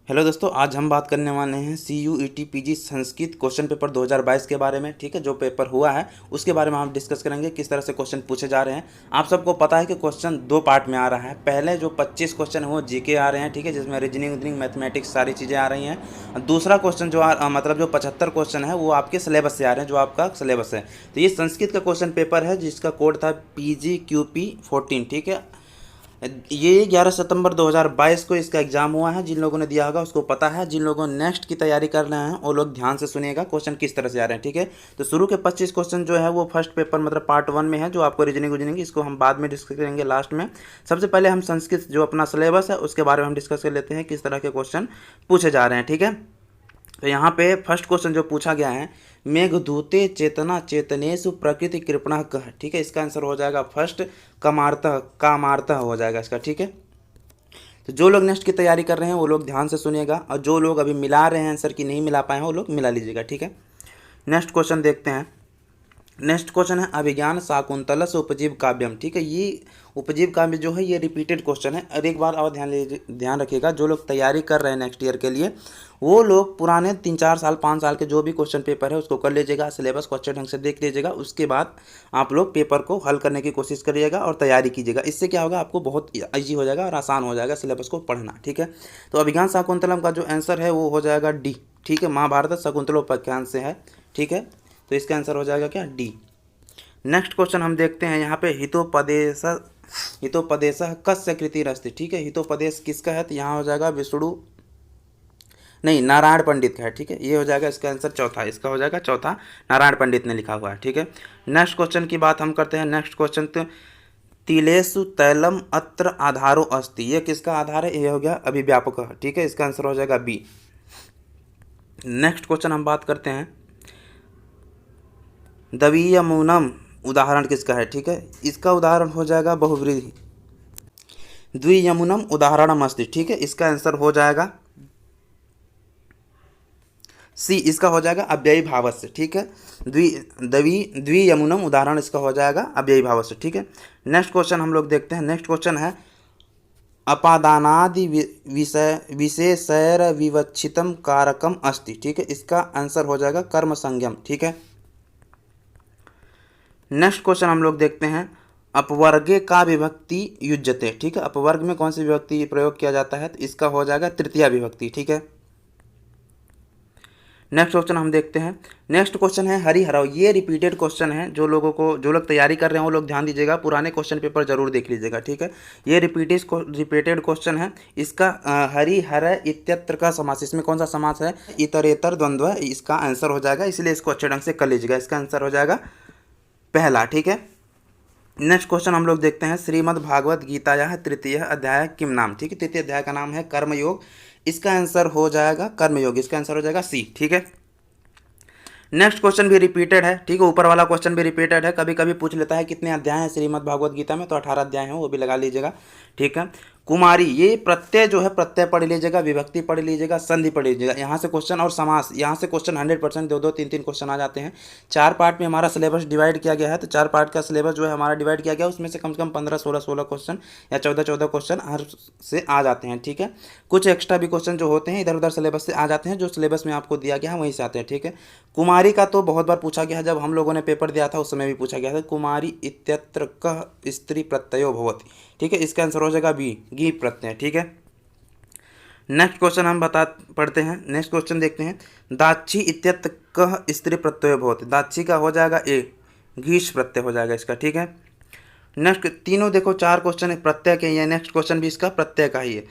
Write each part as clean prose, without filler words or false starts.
Hello दोस्तों, आज हम बात करने वाले हैं CUET PG Sanskrit question paper 2022 के बारे में। ठीक है, जो पेपर हुआ है उसके बारे में हम डिस्कस करेंगे, किस तरह से क्वेश्चन पूछे जा रहे हैं। आप सबको पता है कि क्वेश्चन दो पार्ट में आ रहा है। पहले जो 25 क्वेश्चन है वो जीके आ रहे हैं, ठीक है, जिसमें रीजनिंग मैथमेटिक्स सारी चीज़ें आ रही हैं। दूसरा क्वेश्चन मतलब जो 75 क्वेश्चन है वो आपके सिलेबस से आ रहे हैं, जो आपका सिलेबस है। तो ये संस्कृत का क्वेश्चन पेपर है जिसका कोड था PGQP14। ठीक है, ये 11 सितंबर 2022 को इसका एग्ज़ाम हुआ है। जिन लोगों ने दिया होगा उसको पता है, जिन लोगों ने नेक्स्ट की तैयारी कर रहे हैं वो लोग ध्यान से सुनिएगा क्वेश्चन किस तरह से आ रहे हैं। ठीक है, तो शुरू के 25 क्वेश्चन जो है वो फर्स्ट पेपर मतलब पार्ट 1 में है, जो आपको रीजनिंग इसको हम बाद में डिस्कस करेंगे लास्ट में। सबसे पहले हम संस्कृत जो अपना सिलेबस है उसके बारे में हम डिस्कस कर लेते हैं, किस तरह के क्वेश्चन पूछे जा रहे हैं। ठीक है, तो यहाँ पे फर्स्ट क्वेश्चन जो पूछा गया है, मेघदूते चेतना चेतनेषु प्रकृति कृपणः कः। ठीक है, इसका आंसर हो जाएगा फर्स्ट कामार्तः हो जाएगा इसका। ठीक है, तो जो लोग नेक्स्ट की तैयारी कर रहे हैं वो लोग ध्यान से सुनिएगा, और जो लोग अभी मिला रहे हैं आंसर की नहीं मिला पाए हैं वो लोग मिला लीजिएगा। ठीक है, नेक्स्ट क्वेश्चन देखते हैं। नेक्स्ट क्वेश्चन है अभिज्ञान शाकुंतलस उपजीव काव्यम। ठीक है, ये उपजीव काव्य जो है ये रिपीटेड क्वेश्चन है। और एक बार और ध्यान रखिएगा, जो लोग तैयारी कर रहे हैं नेक्स्ट ईयर के लिए वो लोग पुराने 3-4 साल 5 साल के जो भी क्वेश्चन पेपर है उसको कर लीजिएगा, सिलेबस को अच्छे ढंग से देख लीजिएगा। उसके बाद आप लोग पेपर को हल करने की कोशिश करिएगा और तैयारी कीजिएगा। इससे क्या होगा, आपको बहुत ईजी हो जाएगा और आसान हो जाएगा सिलेबस को पढ़ना। ठीक है, तो अभिज्ञान शाकुंतलम का जो आंसर है वो हो जाएगा डी। ठीक है, महाभारत शकुंतलोपाख्यान से है। ठीक है, तो इसका आंसर हो जाएगा क्या, डी। नेक्स्ट क्वेश्चन हम देखते हैं यहाँ पे हितोपदेश कस्य कृतिरस्ति। ठीक है, हितोपदेश किसका है, तो यहाँ हो जाएगा विष्णु नहीं नारायण पंडित का है। ठीक है, ये हो जाएगा इसका आंसर चौथा, इसका हो जाएगा चौथा, नारायण पंडित ने लिखा हुआ है। ठीक है, नेक्स्ट क्वेश्चन की बात हम करते हैं। नेक्स्ट क्वेश्चन, तो तिलेषु तैलम अत्र आधारो अस्ति, ये किसका आधार है, ये हो गया अभिव्यापक। ठीक है, इसका आंसर हो जाएगा बी। नेक्स्ट क्वेश्चन हम बात करते हैं द्वियमुनम, उदाहरण किसका है। ठीक है, इसका उदाहरण हो जाएगा बहुव्रीहि। द्वियमुनम उदाहरणम अस्ति। ठीक है, इसका आंसर हो जाएगा सी, इसका हो जाएगा अव्ययी भावस्य। ठीक है, द्वियमुनम उदाहरण इसका हो जाएगा अव्ययी भावस्य। ठीक है, नेक्स्ट क्वेश्चन हम लोग देखते हैं। नेक्स्ट क्वेश्चन है अपादानादि विशेषैर विवक्षितम कारकम अस्ति। ठीक है, इसका आंसर हो जाएगा कर्म संज्ञम। ठीक है, नेक्स्ट क्वेश्चन हम लोग देखते हैं अपवर्गे का विभक्ति युज्यते। ठीक है, अपवर्ग में कौन सी विभक्ति प्रयोग किया जाता है, तो इसका हो जाएगा तृतीया विभक्ति। ठीक है, नेक्स्ट क्वेश्चन हम देखते हैं। नेक्स्ट क्वेश्चन है हरिहरव, ये रिपीटेड क्वेश्चन है। जो लोग तैयारी कर रहे हैं वो लोग ध्यान दीजिएगा, पुराने क्वेश्चन पेपर जरूर देख लीजिएगा। ठीक है, ये रिपीटेड क्वेश्चन है। इसका हरिहर इत्यत्र का समास, इसमें कौन सा समास है, इतरेतर द्वंद्व, इसका आंसर हो जाएगा, इसलिए इसको अच्छे ढंग से कर लीजिएगा। इसका आंसर हो जाएगा पहला। ठीक है, नेक्स्ट क्वेश्चन हम लोग देखते हैं श्रीमद् भागवत गीता तृतीय अध्याय किम नाम। ठीक है, तृतीय अध्याय का नाम है कर्मयोग, इसका आंसर हो जाएगा कर्मयोग, इसका आंसर हो जाएगा सी। ठीक है, नेक्स्ट क्वेश्चन भी रिपीटेड है। ठीक है, ऊपर वाला क्वेश्चन भी रिपीटेड है, कभी कभी पूछ लेता है कितने अध्याय हैं श्रीमद् भागवत गीता में, तो 18 अध्याय हैं, वो भी लगा लीजिएगा। ठीक है, कुमारी, ये प्रत्यय जो है प्रत्यय पढ़ लीजिएगा, विभक्ति पढ़ लीजिएगा, संधि पढ़ लीजिएगा। यहाँ से क्वेश्चन और समास, यहाँ से क्वेश्चन 100% 2-2 3-3 क्वेश्चन आ जाते हैं। 4 पार्ट में हमारा सिलेबस डिवाइड किया गया है, तो 4 पार्ट का सिलेबस जो है हमारा डिवाइड किया गया, उसमें से कम 15-16 क्वेश्चन या 14 क्वेश्चन हर से आ जाते हैं। ठीक है, कुछ एक्स्ट्रा भी क्वेश्चन जो होते हैं इधर उधर सिलेबस से आ जाते हैं, जो सिलेबस में आपको दिया गया है वहीं से आते हैं। ठीक है, कुमारी का तो बहुत बार पूछा गया है, जब हम लोगों ने पेपर दिया था उस समय भी पूछा गया था, कुमारी इत्यत्र कः स्त्री प्रत्ययो भवति। ठीक है, इसका आंसर हो जाएगा बी, गी प्रत्यय। ठीक है, नेक्स्ट क्वेश्चन हम पढ़ते हैं। नेक्स्ट क्वेश्चन देखते हैं दाक्षी इत्यत्र कः स्त्री प्रत्ययो भवति, दाक्षी का हो जाएगा ए, घीष प्रत्यय हो जाएगा इसका। ठीक है, नेक्स्ट तीनों देखो 4 क्वेश्चन है प्रत्यय के, ये नेक्स्ट क्वेश्चन भी इसका प्रत्यय का ही है।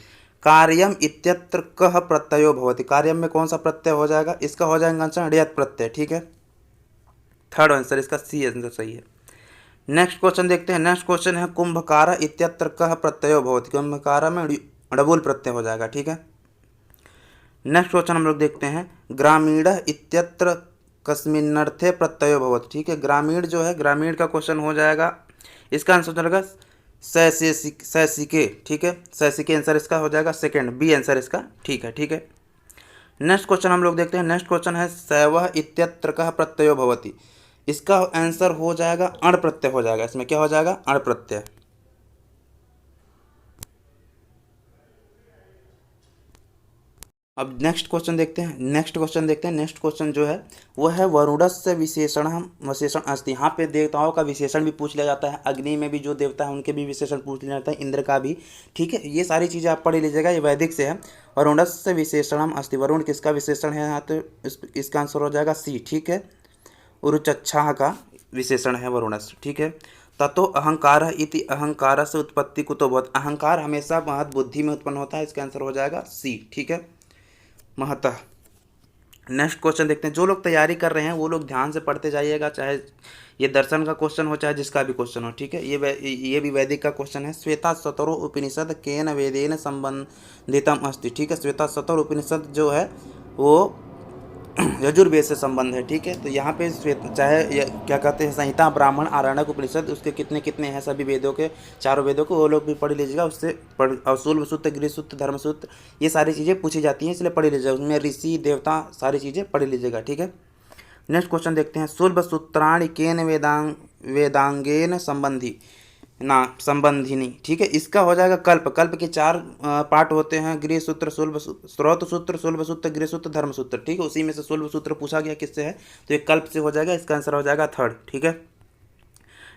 कार्यम इत्यत्र कः प्रत्ययो भवति, कार्यम में कौन सा प्रत्यय हो जाएगा, इसका हो जाएगा आंसर ण्यत् प्रत्यय। ठीक है, थर्ड आंसर इसका सी आंसर सही है। नेक्स्ट क्वेश्चन देखते हैं। नेक्स्ट क्वेश्चन है कुंभकार इत्यत्र कः प्रत्ययो भवति, कुंभकार में डबल प्रत्यय हो जाएगा। ठीक है, नेक्स्ट क्वेश्चन हम लोग देखते हैं ग्रामीण इत्यत्र कस्मिन्नर्थे प्रत्ययो भवति। ठीक है, ग्रामीण जो है, ग्रामीण का क्वेश्चन हो जाएगा, इसका आंसर हो जाएगा सैसिके। ठीक है, सैसिके आंसर इसका हो जाएगा सेकंड, बी आंसर इसका। ठीक है, ठीक है, नेक्स्ट क्वेश्चन हम लोग देखते हैं। नेक्स्ट क्वेश्चन है सैवः इत्यत्र कः प्रत्ययो भवति, इसका आंसर हो जाएगा अण प्रत्यय हो जाएगा, इसमें क्या हो जाएगा, अण प्रत्यय। अब नेक्स्ट क्वेश्चन देखते हैं। नेक्स्ट क्वेश्चन जो है वो है वरुणस्य विशेषण अस्ति। यहाँ पे देवताओं का विशेषण भी पूछ लिया जाता है, अग्नि में भी जो देवता है उनके भी विशेषण पूछ लिया जाता है, इंद्र का भी। ठीक है, ये सारी चीज़ें आप पढ़ लीजिएगा, ये वैदिक से है। वरुणस्य विशेषणम अस्ति, वरुण किसका विशेषण है यहाँ, तो इसका आंसर हो जाएगा सी। ठीक है, उरुचच्छा का विशेषण है वरुणस्य। ठीक है, ततो अहंकार इति अहंकार से उत्पत्ति कुतो भवति, अहंकार हमेशा महत बुद्धि में उत्पन्न होता है, इसका आंसर हो जाएगा सी। ठीक है, महतः। नेक्स्ट क्वेश्चन देखते हैं। जो लोग तैयारी कर रहे हैं वो लोग ध्यान से पढ़ते जाइएगा, चाहे ये दर्शन का क्वेश्चन हो चाहे जिसका भी क्वेश्चन हो। ठीक है, ये भी वैदिक का क्वेश्चन है। श्वेता सतरो उपनिषद केन वेदेन संबंधितम अस्ति। ठीक है, श्वेता सतर उपनिषद जो है वो यजुर्वेद से संबंध है। ठीक है, तो यहाँ पे चाहे क्या कहते हैं संहिता, ब्राह्मण, आरण्यक, उपनिषद, उसके कितने कितने हैं सभी वेदों के, चारों वेदों को, वो लोग भी पढ़ लीजिएगा। उससे और शूल्ब सूत्र, गृह सूत्र, धर्म सूत्र, ये सारी चीज़ें पूछी जाती हैं, इसलिए पढ़ लीजिएगा। उसमें ऋषि देवता सारी चीज़ें पढ़ लीजिएगा। ठीक है, नेक्स्ट क्वेश्चन देखते हैं। शूल्ब सूत्राणि केन वेदांगेन संबंधिनी। ठीक है, इसका हो जाएगा कल्प। कल्प के 4 पार्ट होते हैं, गृह सूत्र, स्रोत सूत्र, शूल्ब सूत्र, गृह सूत्र, धर्म सूत्र। ठीक है, उसी में से शूल्ब सूत्र पूछा गया किससे है, तो ये कल्प से हो जाएगा, इसका आंसर हो जाएगा थर्ड। ठीक है,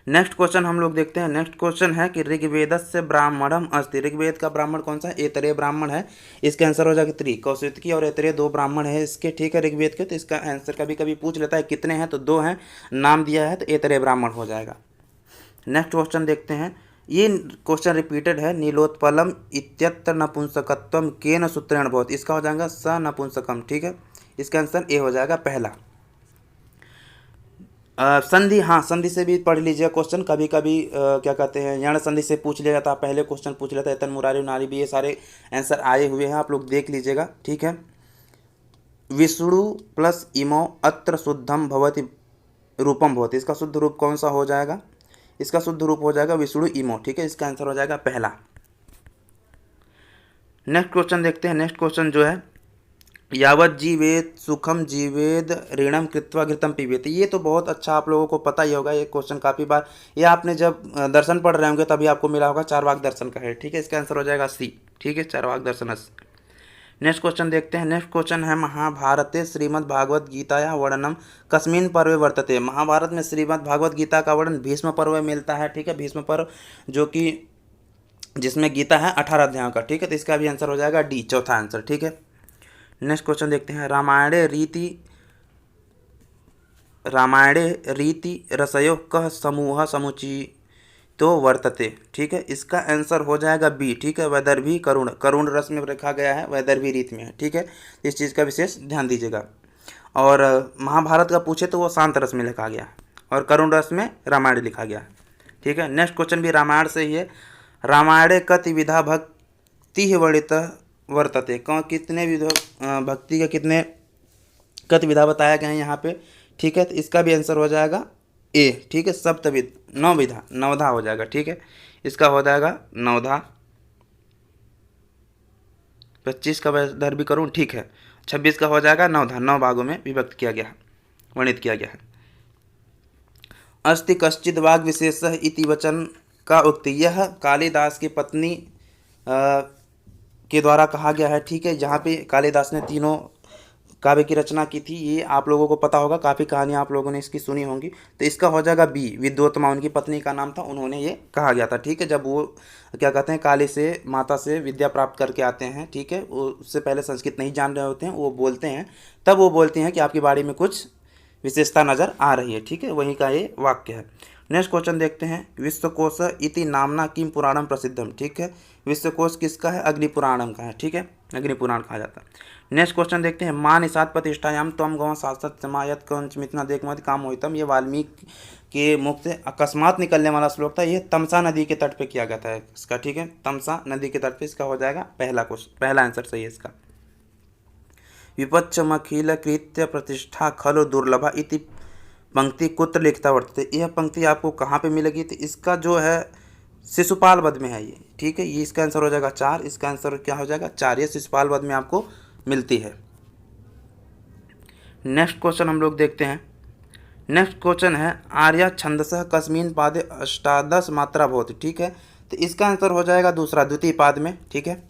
नेक्स्ट क्वेश्चन हम लोग देखते हैं। नेक्स्ट क्वेश्चन है कि ऋग्वेदस्य ब्राह्मणम अस्ति। ऋग्वेद का ब्राह्मण कौन सा है, ऐतरेय ब्राह्मण है, इसका आंसर हो जाएगा 3। कौशिकी और ऐतरेय 2 ब्राह्मण है इसके। ठीक है, ऋग्वेद के, तो इसका आंसर कभी कभी पूछ लेता है कितने हैं, तो 2 हैं, नाम दिया है तो ऐतरेय ब्राह्मण हो जाएगा। नेक्स्ट क्वेश्चन देखते हैं। ये क्वेश्चन रिपीटेड है। नीलोत्पलम इत्यत्र नपुंसकत्वम केन सूत्रेण भवति, इसका हो जाएगा स नपुंसकम। ठीक है, इसका आंसर ए हो जाएगा पहला। संधि, हाँ संधि से भी पढ़ लीजिएगा क्वेश्चन, कभी कभी क्या कहते हैं यण संधि से पूछ लिया जाता है, पहले क्वेश्चन पूछ लिया था एतन मुरारी नारी भी, ये सारे आंसर आए हुए हैं, आप लोग देख लीजिएगा। ठीक है, विष्णु प्लस इमो अत्र शुद्धम भवति रूपम भवति, इसका शुद्ध रूप कौन सा हो जाएगा, इसका शुद्ध रूप हो जाएगा विष्णु इमो। ठीक है, इसका आंसर हो जाएगा पहला। नेक्स्ट क्वेश्चन देखते हैं। नेक्स्ट क्वेश्चन जो है यावत जीवेद सुखम जीवेद ऋणम कृत्वा घृतम पीबेत, ये तो बहुत अच्छा आप लोगों को पता ही होगा, ये क्वेश्चन काफ़ी बार, ये आपने जब दर्शन पढ़ रहे होंगे तभी आपको मिला होगा, चारवाक दर्शन का है। ठीक है, इसका आंसर हो जाएगा सी। ठीक है, चारवाक दर्शन। नेक्स्ट क्वेश्चन देखते हैं। नेक्स्ट क्वेश्चन है महाभारते श्रीमद्भागवत गीताया वर्णनम कस्मिन् पर्वे वर्तते। महाभारत में श्रीमद् भागवत गीता का वर्णन भीष्म पर्व में मिलता है। ठीक है, भीष्म पर्व जो कि जिसमें गीता है 18 अध्यायों का। ठीक है, तो इसका भी आंसर हो जाएगा डी, चौथा आंसर। ठीक है, नेक्स्ट क्वेश्चन देखते हैं। रामायणे रीति रसयो कः समूह समुचितो वर्तते। ठीक है, इसका आंसर हो जाएगा बी। ठीक है, वैदर्भी करुण, करुण रस में रखा गया है, वैदर्भी रीत में है। ठीक है, इस चीज़ का विशेष ध्यान दीजिएगा। और महाभारत का पूछे तो वो शांत रस में लिखा गया, और करुण रस में रामायण लिखा गया। ठीक है, नेक्स्ट क्वेश्चन भी रामायण से ही है। रामायणे कति विधा भक्ति वर्णित वर्तते, कितने विध भक्ति के कितने कति विधा बताया गया है यहाँ पे। ठीक है, तो इसका भी आंसर हो जाएगा ए। ठीक है, सप्तविध, 9 विधा, नवधा हो जाएगा। ठीक है, इसका हो जाएगा नवधा। 25 का इधर भी करूँ, ठीक है, 26 का हो जाएगा नवधा, 9 भागों में विभक्त किया गया है, वर्णित किया गया है। अस्ति कश्चिद वाग विशेष इति वचन का उक्ति, यह कालिदास की पत्नी के द्वारा कहा गया है। ठीक है, जहाँ पे कालिदास ने 3 काव्य की रचना की थी, ये आप लोगों को पता होगा, काफ़ी कहानियाँ आप लोगों ने इसकी सुनी होंगी, तो इसका हो जाएगा बी, विद्योत्तमा उनकी पत्नी का नाम था, उन्होंने ये कहा गया था। ठीक है, जब वो क्या कहते हैं काली से माता से विद्या प्राप्त करके आते हैं, ठीक है, वो उससे पहले संस्कृत नहीं जान रहे होते हैं, वो बोलते हैं, तब वो बोलते हैं कि आपकी बाड़ी में कुछ विशेषता नज़र आ रही है। ठीक है, वहीं का ये वाक्य है। नेक्स्ट क्वेश्चन देखते हैं। विश्वकोश इति नामना किम पुराणम प्रसिद्धम। ठीक है, विश्वकोश किसका है, अग्निपुराणम का है। ठीक है, अग्निपुराण कहा जाता है। नेक्स्ट क्वेश्चन देखते हैं। मां निषाद प्रतिष्ठायाम त्वम गौ शासत समायत कंचमितना देखमत काम होतम, ये वाल्मीकि के मुख से अकस्मात निकलने वाला श्लोक था, ये तमसा नदी के तट पे किया गया था इसका। ठीक है, तमसा नदी के तट पे, इसका हो जाएगा पहला क्वेश्चन, पहला आंसर सही है इसका। विपच्चमखिल कृत्य प्रतिष्ठा खलो दुर्लभा इति पंक्ति कुत्र लिखता वर्तते, यह पंक्ति आपको कहाँ पे मिलेगी, तो इसका जो है शिशुपाल वध में है ये। ठीक है, ये इसका आंसर हो जाएगा 4, इसका आंसर क्या हो जाएगा 4, ये शिशुपाल वध में आपको मिलती है। नेक्स्ट क्वेश्चन हम लोग देखते हैं। नेक्स्ट क्वेश्चन है आर्या छंदसः कस्मिन् पादे 18 मात्रा भवति। ठीक है, तो इसका आंसर हो जाएगा दूसरा, द्वितीय पाद में। ठीक है,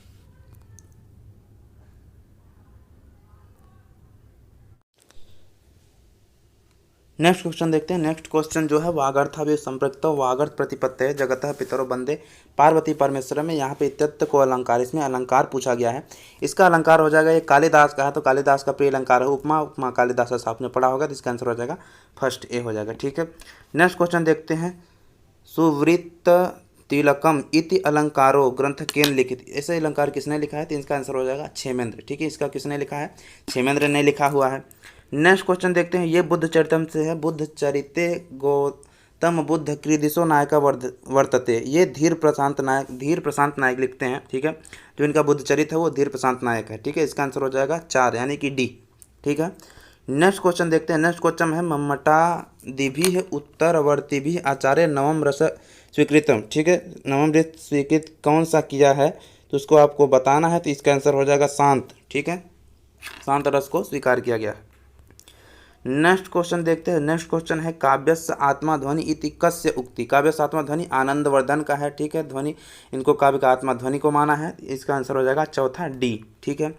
नेक्स्ट क्वेश्चन देखते हैं। नेक्स्ट क्वेश्चन जो है वागर्थाविव संपृक्तौ वागर्थ प्रतिपत्तये जगतः पितरो वंदे पार्वती परमेश्वर में, यहाँ पे इत्यत्र को अलंकार, इसमें अलंकार पूछा गया है। इसका अलंकार हो जाएगा, ये कालिदास का है तो कालिदास का प्रिय अलंकार है उपमा। उपमा कालिदास का आपने पढ़ा होगा तो इसका आंसर हो जाएगा फर्स्ट ए हो जाएगा। ठीक है, नेक्स्ट क्वेश्चन देखते हैं। सुवृत्त तिलकम इति अलंकारो ग्रंथ केन लिखित, ऐसे अलंकार किसने लिखा है तो इसका आंसर हो जाएगा क्षेमेंद्र। ठीक है, इसका किसने लिखा है, क्षेमेंद्र ने लिखा हुआ है। नेक्स्ट क्वेश्चन देखते हैं, ये बुद्ध चरितम से है। बुद्ध चरिते गौतम बुद्ध कृदिशो नायका वर्तते, ये धीर प्रशांत नायक लिखते हैं। ठीक है, जो इनका बुद्ध चरित है वो धीर प्रशांत नायक है। ठीक है, इसका आंसर हो जाएगा 4 यानी कि डी। ठीक है, नेक्स्ट क्वेश्चन देखते हैं। नेक्स्ट क्वेश्चन है मम्मटादिभिः उत्तरवर्तीभिः आचार्य नवम रस स्वीकृतम। ठीक है, नवम रस स्वीकृत कौन सा किया है तो उसको आपको बताना है, तो इसका आंसर हो जाएगा शांत। ठीक है, शांत रस को स्वीकार किया गया है। नेक्स्ट क्वेश्चन देखते हैं। नेक्स्ट क्वेश्चन है काव्यस्य आत्मा ध्वनि इति कस्य उक्ति, काव्यस्य आत्मा ध्वनि आनंदवर्धन का है। ठीक है, ध्वनि इनको काव्य का आत्मा ध्वनि को माना है, इसका आंसर हो जाएगा चौथा डी। ठीक है,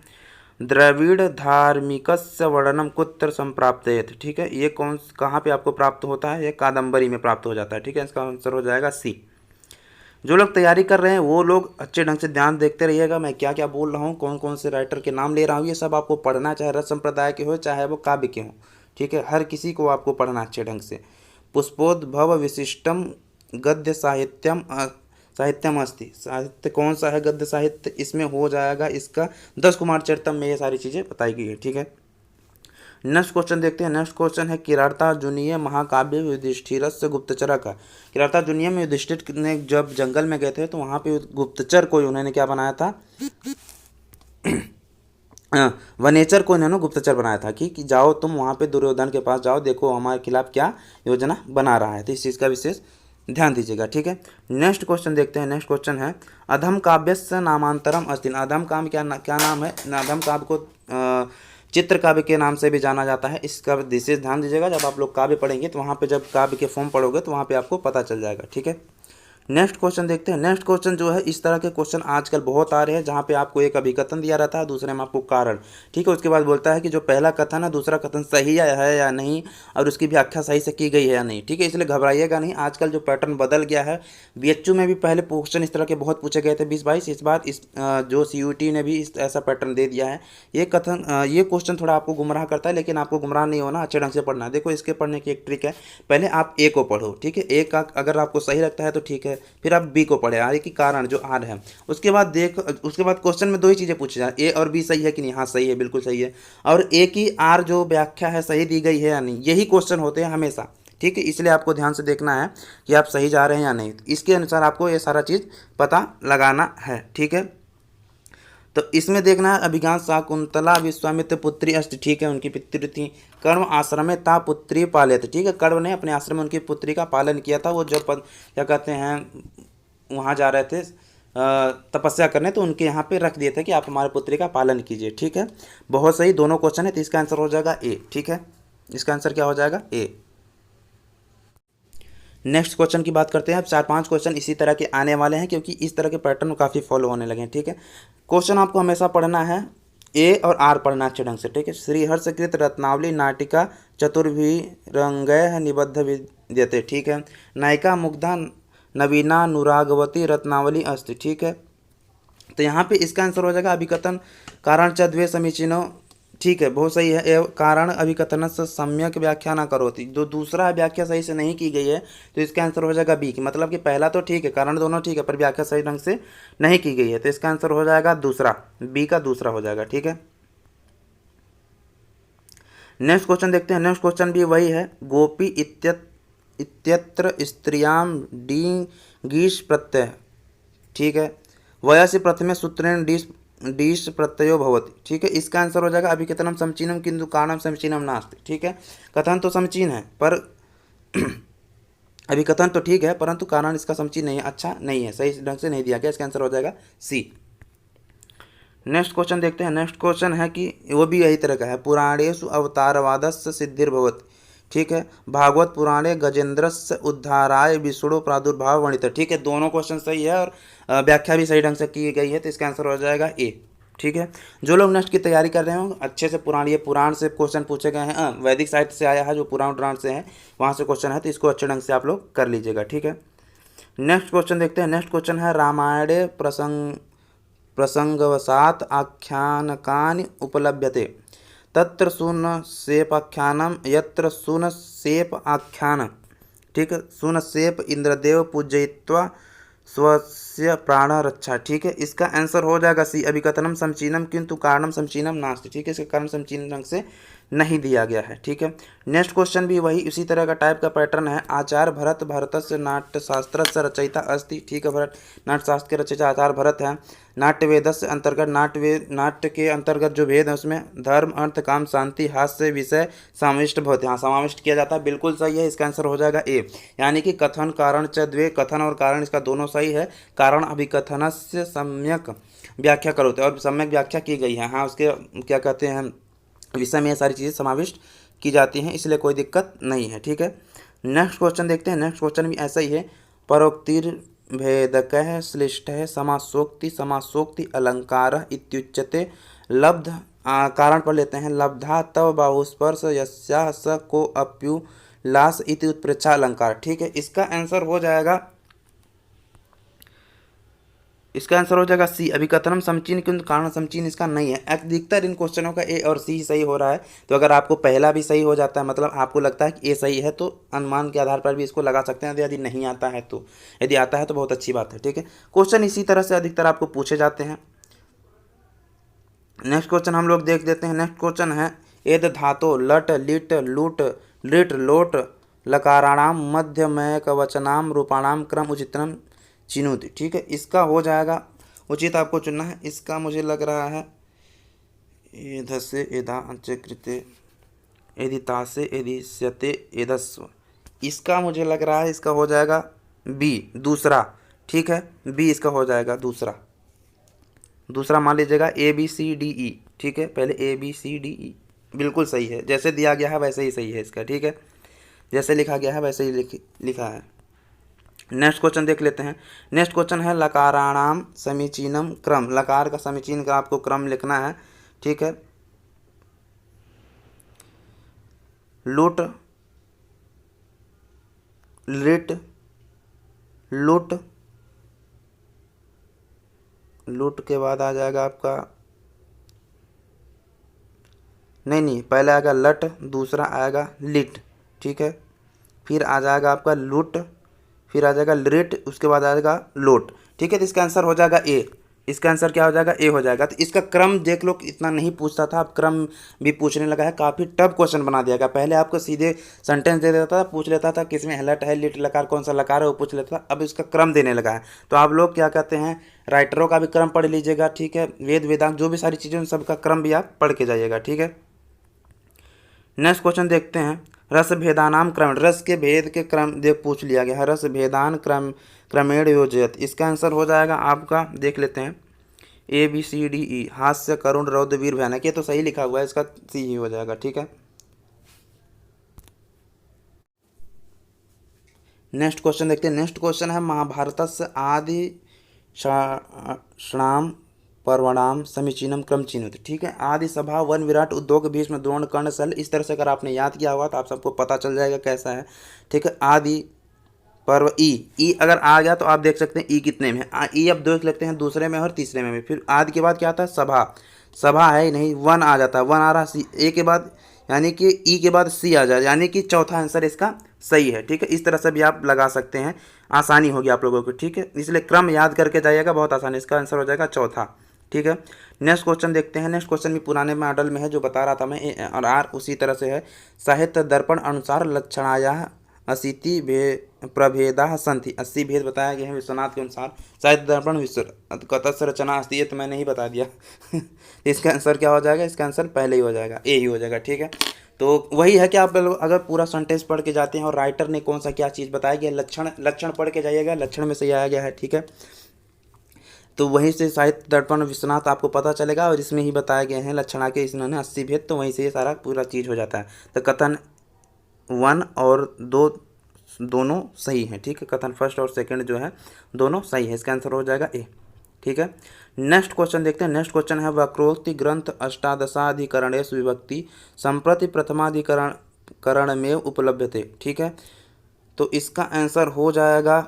द्रविड़ धार्मिकस्य वर्णनम कुत्र संप्राप्तेत। ठीक है, ये कहाँ पे आपको प्राप्त होता है, ये कादम्बरी में प्राप्त हो जाता है। ठीक है, इसका आंसर हो जाएगा सी। जो लोग तैयारी कर रहे हैं वो लोग अच्छे ढंग से ध्यान देखते रहिएगा, मैं क्या क्या बोल रहा हूँ, कौन कौन से राइटर के नाम ले रहा हूँ, ये सब आपको पढ़ना, चाहे रस संप्रदाय के हो चाहे वो काव्य के हों। ठीक है, हर किसी को आपको पढ़ना अच्छे ढंग से। पुष्पोद्भव विशिष्टम गद्य साहित्यम अस्ति, साहित्य कौन सा है गद्य साहित्य, इसमें हो जाएगा इसका 10 कुमार चरितम में ये सारी चीज़ें बताई गई है। ठीक है, नेक्स्ट क्वेश्चन देखते हैं। नेक्स्ट क्वेश्चन है किरातार्जुनीय महाकाव्य युधिष्ठिरस्य गुप्तचर का। किरातार्जुनीय में युधिष्ठिर ने जब जंगल में गए थे तो वहाँ पे गुप्तचर को उन्होंने क्या बनाया था वनेचर को इन्होंने गुप्तचर बनाया था कि जाओ तुम वहाँ पे दुर्योधन के पास जाओ, देखो हमारे खिलाफ क्या योजना बना रहा है, तो इस चीज़ का विशेष ध्यान दीजिएगा। ठीक है, नेक्स्ट क्वेश्चन देखते हैं। नेक्स्ट क्वेश्चन है अधम काव्यस्य नामांतरम अस्ति, अधम काव्य क्या नाम है, अधम काव्य को चित्र काव्य के नाम से भी जाना जाता है, इसका विशेष ध्यान दीजिएगा। जब आप लोग काव्य पढ़ेंगे तो वहाँ पे जब काव्य के फॉर्म पढ़ोगे तो वहाँ पे आपको पता चल जाएगा। ठीक है, नेक्स्ट क्वेश्चन देखते हैं। नेक्स्ट क्वेश्चन जो है, इस तरह के क्वेश्चन आजकल बहुत आ रहे हैं जहाँ पे आपको एक अभिकथन दिया रहता है, दूसरे में आपको कारण। ठीक है, उसके बाद बोलता है कि जो पहला कथन है दूसरा कथन सही है या नहीं, और उसकी व्याख्या सही से की गई है या नहीं। ठीक है, इसलिए घबराइएगा नहीं, आजकल जो पैटर्न बदल गया है। बीएचयू में भी पहले क्वेश्चन इस तरह के बहुत पूछे गए थे 20-22, इस बार जो CUT ने भी ऐसा पैटर्न दे दिया है। ये क्वेश्चन थोड़ा आपको गुमराह करता है, लेकिन आपको गुमराह नहीं होना, अच्छे ढंग से पढ़ना है। देखो, इसके पढ़ने की एक ट्रिक है, पहले आप ए को पढ़ो। ठीक है, ए का अगर आपको सही लगता है तो ठीक है, फिर आप बी को पढ़े, आर की कारण जो आर है। उसके बाद क्वेश्चन में 2 ही चीज़ें पूछी जाए, ए और बी सही है कि नहीं, हाँ सही है, बिल्कुल सही है, और ए की आर जो व्याख्या है सही दी गई है या नहीं, यही क्वेश्चन होते हैं हमेशा। ठीक है, इसलिए आपको ध्यान से देखना है कि आप सही जा रहे हैं या नहीं, इसके अनुसार आपको ये सारा चीज़ पता लगाना है। ठीक है, तो इसमें देखना है अभिज्ञान शाकुंतला विश्वामित्र पुत्री अष्ट। ठीक है, उनकी पुत्री थी, कर्म आश्रम ता पुत्री पालित। ठीक है, कर्म ने अपने आश्रम में उनकी पुत्री का पालन किया था। वो जब क्या कहते हैं वहाँ जा रहे थे तपस्या करने, तो उनके यहाँ पे रख दिए थे कि आप हमारे पुत्री का पालन कीजिए। ठीक है, बहुत सही, दोनों क्वेश्चन है, तो इसका आंसर हो जाएगा ए। ठीक है, इसका आंसर क्या हो जाएगा, ए। नेक्स्ट क्वेश्चन की बात करते हैं। अब 4-5 क्वेश्चन इसी तरह के आने वाले हैं, क्योंकि इस तरह के पैटर्न काफ़ी फॉलो होने लगे हैं। ठीक है, क्वेश्चन आपको हमेशा पढ़ना है, ए और आर पढ़ना अच्छे ढंग से। ठीक है, श्री हर्षकृत रत्नावली नाटिका चतुर्भिरंगैः निबद्ध विद्यते। ठीक है, नायिका मुग्धा नवीना अनुरागवती रत्नावली अस्ति। ठीक है, तो यहाँ पे इसका आंसर हो जाएगा अभिकथन कारण च द्वे समीचीनो। ठीक है, बहुत सही है, कारण अभिकथन से सम्यक व्याख्या ना करोति, जो दूसरा व्याख्या सही से नहीं की गई है, तो इसका आंसर हो जाएगा बी की, मतलब कि पहला तो ठीक है, कारण दोनों ठीक है, पर व्याख्या सही ढंग से नहीं की गई है, तो इसका आंसर हो जाएगा दूसरा, बी का दूसरा हो जाएगा। ठीक है, नेक्स्ट क्वेश्चन देखते हैं। नेक्स्ट क्वेश्चन भी वही है, गोपी इत्यत्र स्त्रियाम डीश प्रत्यय। ठीक है, वयसि प्रथमे सूत्रेण डीश प्रत्ययो भवति। ठीक है, इसका आंसर हो जाएगा अभिकथनम समीचीनम किंतु कारणम समीचीनम नास्ति। ठीक है, कथन तो समीचीन है पर अभिकथन तो ठीक है, परंतु कारण इसका समीचीन नहीं है, अच्छा नहीं है, सही ढंग से नहीं दिया गया, इसका आंसर हो जाएगा सी। नेक्स्ट क्वेश्चन देखते हैं। नेक्स्ट क्वेश्चन है कि वो भी यही तरह का है, पुराणेषु अवतारवादस्य सिद्धिर्भवति। ठीक है, भागवत पुराणे गजेंद्रस्य उद्धाराय विष्णु प्रादुर्भाव वर्णित। ठीक है, दोनों क्वेश्चन सही है और व्याख्या भी सही ढंग से की गई है, तो इसका आंसर हो जाएगा ए। ठीक है। जो लोग नेक्स्ट की तैयारी कर रहे हो अच्छे से, ये पुराण से क्वेश्चन पूछे गए हैं, वैदिक साहित्य से आया है जो पुराण से है, वहाँ से क्वेश्चन है, तो इसको अच्छे ढंग से आप लोग कर लीजिएगा, ठीक है। नेक्स्ट क्वेश्चन देखते हैं। नेक्स्ट क्वेश्चन है रामायणे प्रसंगवशात् आख्यानकानि उपलभ्यते तत्र शून्यशेपाख्यानं यत्र शून्यशेप आख्यान, ठीक है, शून्यशेप इंद्रदेव पूजयित्वा स्वस्य प्राण रक्षा, ठीक है। इसका आंसर हो जाएगा सी, अभिकथनम समीचीनम किंतु कारणम समीचीनम नास्ति, ठीक है। इसका कारण समीचीन ढंग से नहीं दिया गया है, ठीक है। नेक्स्ट क्वेश्चन भी वही उसी तरह का टाइप का पैटर्न है। आचार्य भरत भारतस्य नाट्यशास्त्रस्य रचयिता अस्ति, ठीक है। भरत नाट्यशास्त्र के रचयिता आचार्य भरत है। नाट्यवेदस्य अंतर्गत नाट्य के अंतर्गत जो वेद है उसमें धर्म अर्थ काम शांति हास्य विषय समाविष्ट भवति, हाँ समाविष्ट किया जाता है, बिल्कुल सही है। इसका आंसर हो जाएगा ए, यानी कि कथन कारण च द्वे, कथन और कारण इसका दोनों सही है। कारण अभिकथनस्य सम्यक व्याख्या करोते, और सम्यक व्याख्या की गई है, हाँ उसके क्या कहते हैं विषय में ये सारी चीज़ें समाविष्ट की जाती हैं, इसलिए कोई दिक्कत नहीं है, ठीक है। नेक्स्ट क्वेश्चन देखते हैं। नेक्स्ट क्वेश्चन भी ऐसा ही है। परोक्तिर्भेदकः श्लिष्टः समासोक्ति अलंकार इत्युच्यते लब्ध, कारण पर लेते हैं। लब्धा तव बाहुस्पर्श यस्याः स को अप्युल्लास इति उत्प्रेक्षा अलंकार, ठीक है। इसका आंसर हो जाएगा सी, अभिकथनम समीचीन किंतु कारण समीचीन इसका नहीं है। अधिकतर इन क्वेश्चनों का ए और सी ही सही हो रहा है, तो अगर आपको पहला भी सही हो जाता है, मतलब आपको लगता है कि ए सही है, तो अनुमान के आधार पर भी इसको लगा सकते हैं। यदि नहीं आता है तो, यदि आता है तो बहुत अच्छी बात है, ठीक है। क्वेश्चन इसी तरह से अधिकतर आपको पूछे जाते हैं। नेक्स्ट क्वेश्चन हम लोग देख देते हैं। नेक्स्ट क्वेश्चन है एद धातो लट लिट लूट लिट लोट लकाराणाम मध्यमय वचनाम रूपाणाम क्रम उचितम चिनुत, ठीक है। इसका हो जाएगा उचित आपको चुनना है। इसका मुझे लग रहा है एधसे एधा अंचकृते एदितासे एदिश्यते एदस्व, इसका मुझे लग रहा है इसका हो जाएगा बी दूसरा, ठीक है। बी इसका हो जाएगा दूसरा मान लीजिएगा A B C D E, ठीक है। पहले A B C D E बिल्कुल सही है, जैसे दिया गया है वैसे ही सही है इसका, ठीक है। जैसे लिखा गया है वैसे ही लिखा है। नेक्स्ट क्वेश्चन देख लेते हैं। नेक्स्ट क्वेश्चन है लकाराणाम समीचीनम क्रम, लकार का समीचीन का आपको क्रम लिखना है, ठीक है। लुट लिट लुट, लुट के बाद आ जाएगा आपका नहीं पहले आएगा लट, दूसरा आएगा लिट, ठीक है। फिर आ जाएगा आपका लुट, फिर आ जाएगा लिट, उसके बाद आ जाएगा लोट, ठीक है। तो इसका आंसर हो जाएगा ए। इसका आंसर क्या हो जाएगा? ए हो जाएगा। तो इसका क्रम देख लो, इतना नहीं पूछता था, अब क्रम भी पूछने लगा है। काफ़ी टफ क्वेश्चन बना दिया गया। पहले आपको सीधे सेंटेंस दे देता था, पूछ लेता था किसमें हलट है, लिट लकार कौन सा लकार है वो पूछ लेता था। अब इसका क्रम देने लगा है। तो आप लोग क्या कहते हैं, राइटरों का भी क्रम पढ़ लीजिएगा, ठीक है। वेद वेदांत जो भी सारी चीज़ें उन सबका क्रम भी आप पढ़ के जाइएगा, ठीक है। नेक्स्ट क्वेश्चन देखते हैं। रस भेदानाम क्रम, रस के भेद के क्रम देख पूछ लिया गया है। रस भेदान क्रमेण योजयत, इसका आंसर हो जाएगा आपका, देख लेते हैं, A B C D E. हास्य करुण रौद्र वीर भयानक, ये तो सही लिखा हुआ है, इसका सी ही हो जाएगा, ठीक है। नेक्स्ट क्वेश्चन देखते हैं। नेक्स्ट क्वेश्चन है महाभारतस्य आदि षणाम पर्वणाम समीचीनम क्रम चिन्हित, ठीक है। आदि सभा वन विराट उद्योग भीष्म द्रोण कर्ण शल्य, इस तरह से अगर आपने याद किया हुआ तो आप सबको पता चल जाएगा कैसा है, ठीक है। आदि पर्व ई अगर आ गया तो आप देख सकते हैं ई कितने में है। ई अब देख लेते हैं दूसरे में और तीसरे में भी। फिर आदि के बाद क्या आता है, सभा है ही नहीं, वन आ जाता है, वन आ रहा सी, ए के बाद यानी कि ई के बाद सी आ जाए, यानी कि चौथा आंसर इसका सही है, ठीक है। इस तरह से भी आप लगा सकते हैं, आसानी होगी आप लोगों को, ठीक है। इसलिए क्रम याद करके जाइएगा, बहुत आसानी। इसका आंसर हो जाएगा चौथा, ठीक है। नेक्स्ट क्वेश्चन देखते हैं। नेक्स्ट क्वेश्चन भी पुराने मॉडल में है, जो बता रहा था मैं, ए और आर उसी तरह से है। साहित्य दर्पण अनुसार लक्षणाया अशीति प्रभेदा संति, 80 भेद बताया गया है विश्वनाथ के अनुसार। साहित्य दर्पण विश्व कतस्य रचना अस्ति, ये तो मैंने ही बता दिया। इसका आंसर क्या हो जाएगा? इसका आंसर पहले ही हो जाएगा, ए ही हो जाएगा, ठीक है। तो वही है कि आप अगर पूरा सेंटेंस पढ़ के जाते हैं और राइटर ने कौन सा क्या चीज़ बताया गया, लक्षण पढ़ के जाइएगा, लक्षण में सही आया गया है, ठीक है। तो वहीं से साहित्य दर्पण विश्वनाथ आपको पता चलेगा, और इसमें ही बताए गए हैं लक्षणा के इन्होंने 80 भेद, तो वहीं से ये सारा पूरा चीज़ हो जाता है। तो कथन 1 और 2 दोनों सही हैं, ठीक है। कथन फर्स्ट और सेकंड जो है दोनों सही है। इसका आंसर हो जाएगा ए। ठीक है। नेक्स्ट क्वेश्चन देखते हैं। नेक्स्ट क्वेश्चन है वक्रोक्ति ग्रंथ अष्टादशाधिकरणेषु विभक्ति संप्रति प्रथमाधिकरण करण में उपलभ्यते। ठीक है, तो इसका आंसर हो जाएगा